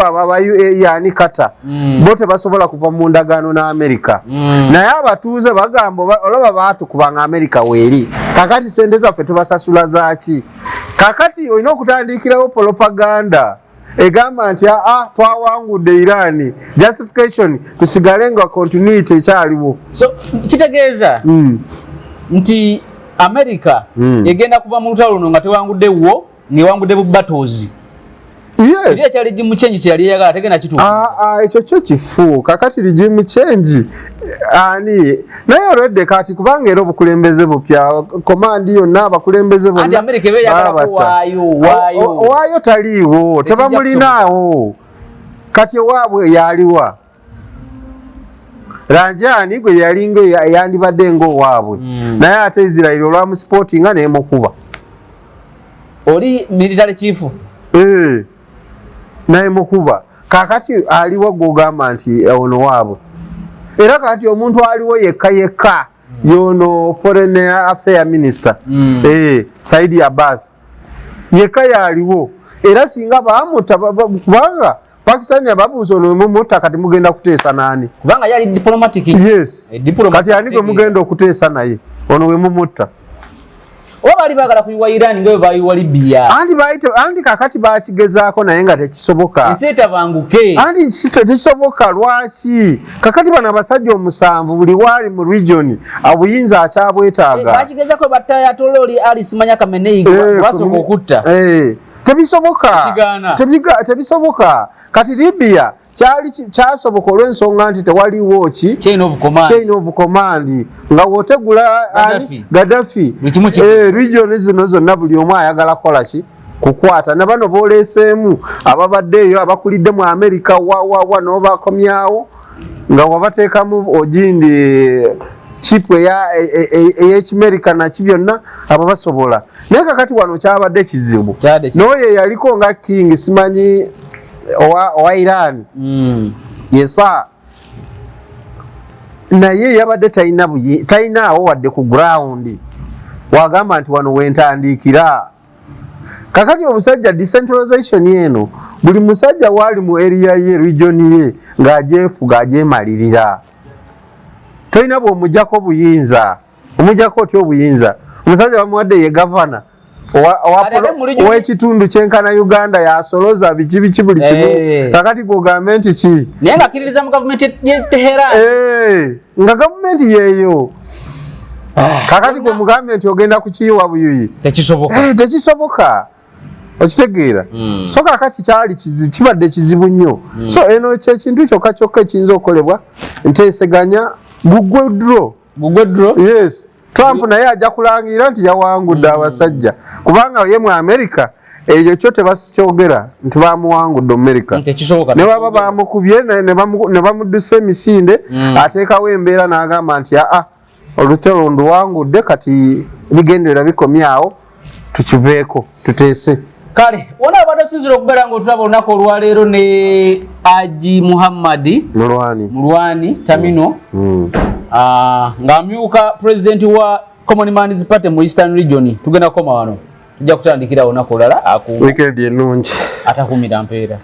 aba UAE ani Qatar bo tebasobola kuva mu ndagaano na America naye abatuuze bagamba olaba baatukubanga America weeri kakati sente zaffe tubasasula zaaki. Kakati olina okutandikirawo propaganda egamba nti twawangudde Iran justification tusigale nga continuity ekyaliwo. So kitegeeza nti America egenda kuva mu lutalo luno nga tewangudde wo ngewangudde bu battles. Yes. Ndiye chali regime change chali yagala tegena kitu. Ekyo kyo kifu kakati regime change ani naye already kati kubanga era obukulembeze bupya command yonna abakulembeze bonna ati America ebe yagala wayo taliwo tebamulinaawo kati waabwe yaliwa Ranjani gwe yalinga yandibadde ngo waabwe naye ate Israel olwamu sportinga nemukuba oli military chief naye mukuba kakati aliwo gogamba nti ono waabwe era kati omuntu aliwo yekka yono foreign affair minister Saidi Abbas yekka yaliwo era singa bamuta kubanga Pakistan yababuuza ono mumutta kati mugenda kuteesa nani kubanga yali diplomatic. Yes kati ani gwe mugenda okuteesa naye ono we mumutta Wabali bagala kuyiwa Iran ngwe bayiwa Libya. Andi kakati bakigezaako naye nga tekisoboka. Nseta banguke. Andi tekisoboka lwaki? Kakati bana abasajja 7 buli wali mu region abuyinza akyabwetaaga. Bakigezaako battaya tololi Ali Simanya Kamenei wasoko okutta. Tebisoboka. Tebisoboka. Kati Libya kyasoboka olw'ensonga nti tewaliwo ki chain of command nga wotegula Gaddafi region zino zonna buli omu ayagala kola ki kukwata na bano booleseemu ababaddeeyo abakulidde mu America wa n'obakomyawo nga wabateekamu ogindi chipu ey'Ekimerika naki byonna abo basobola naye kakati wano kyabadde kizibu n'oyo yaliko nga king simanyi owa Iran yesa naye yabadde talina awo wadde ku ground wagamba nti wano wentandikira kakati omusajja decentralization eno buli musajja wali mu area ye region ye ng'ajeefuga ajeemalirira tolina bw'omujjako buyinza omujjako otya obuyinza omusajja bamuwadde ye gavana ow'ekitundu kyenkana Uganda yasoloza biki buli kimu kakati gwogambe nti ki naye nga akkiririza mu gavumenti ye Tehran nga gavumenti yeeyo kakati gwe mugambe nti ogenda kukiyiwa buyuyi tekisoboka okitegeera so kakati kyali kibadde kizibu nnyo so eno kyekintu kyokka ekiyinza okukolebwa nteeseganya gugwe yes Trump naye ajja kulangira nti yawangudde abasajja kubanga ye mu America ekyo kyo tebasikyogera nti bamuwangudde America ne baba bamukubye ne bamuddusa emisinde ateekawo embeera n'agamba nti olutalo nduwangudde kati bigendera bikomyawo tukiveeko tuteese kale wona abadde osinzira okubeera ng'otulaba olunaku olwaleero ne Haji Muhammad Mulwani Tamino ng'amyuka president wa Common Man's Party mu Eastern Region tugenda kukoma wano tujja kutandikira olunaku olulala weekend ennungi atakumira mpeera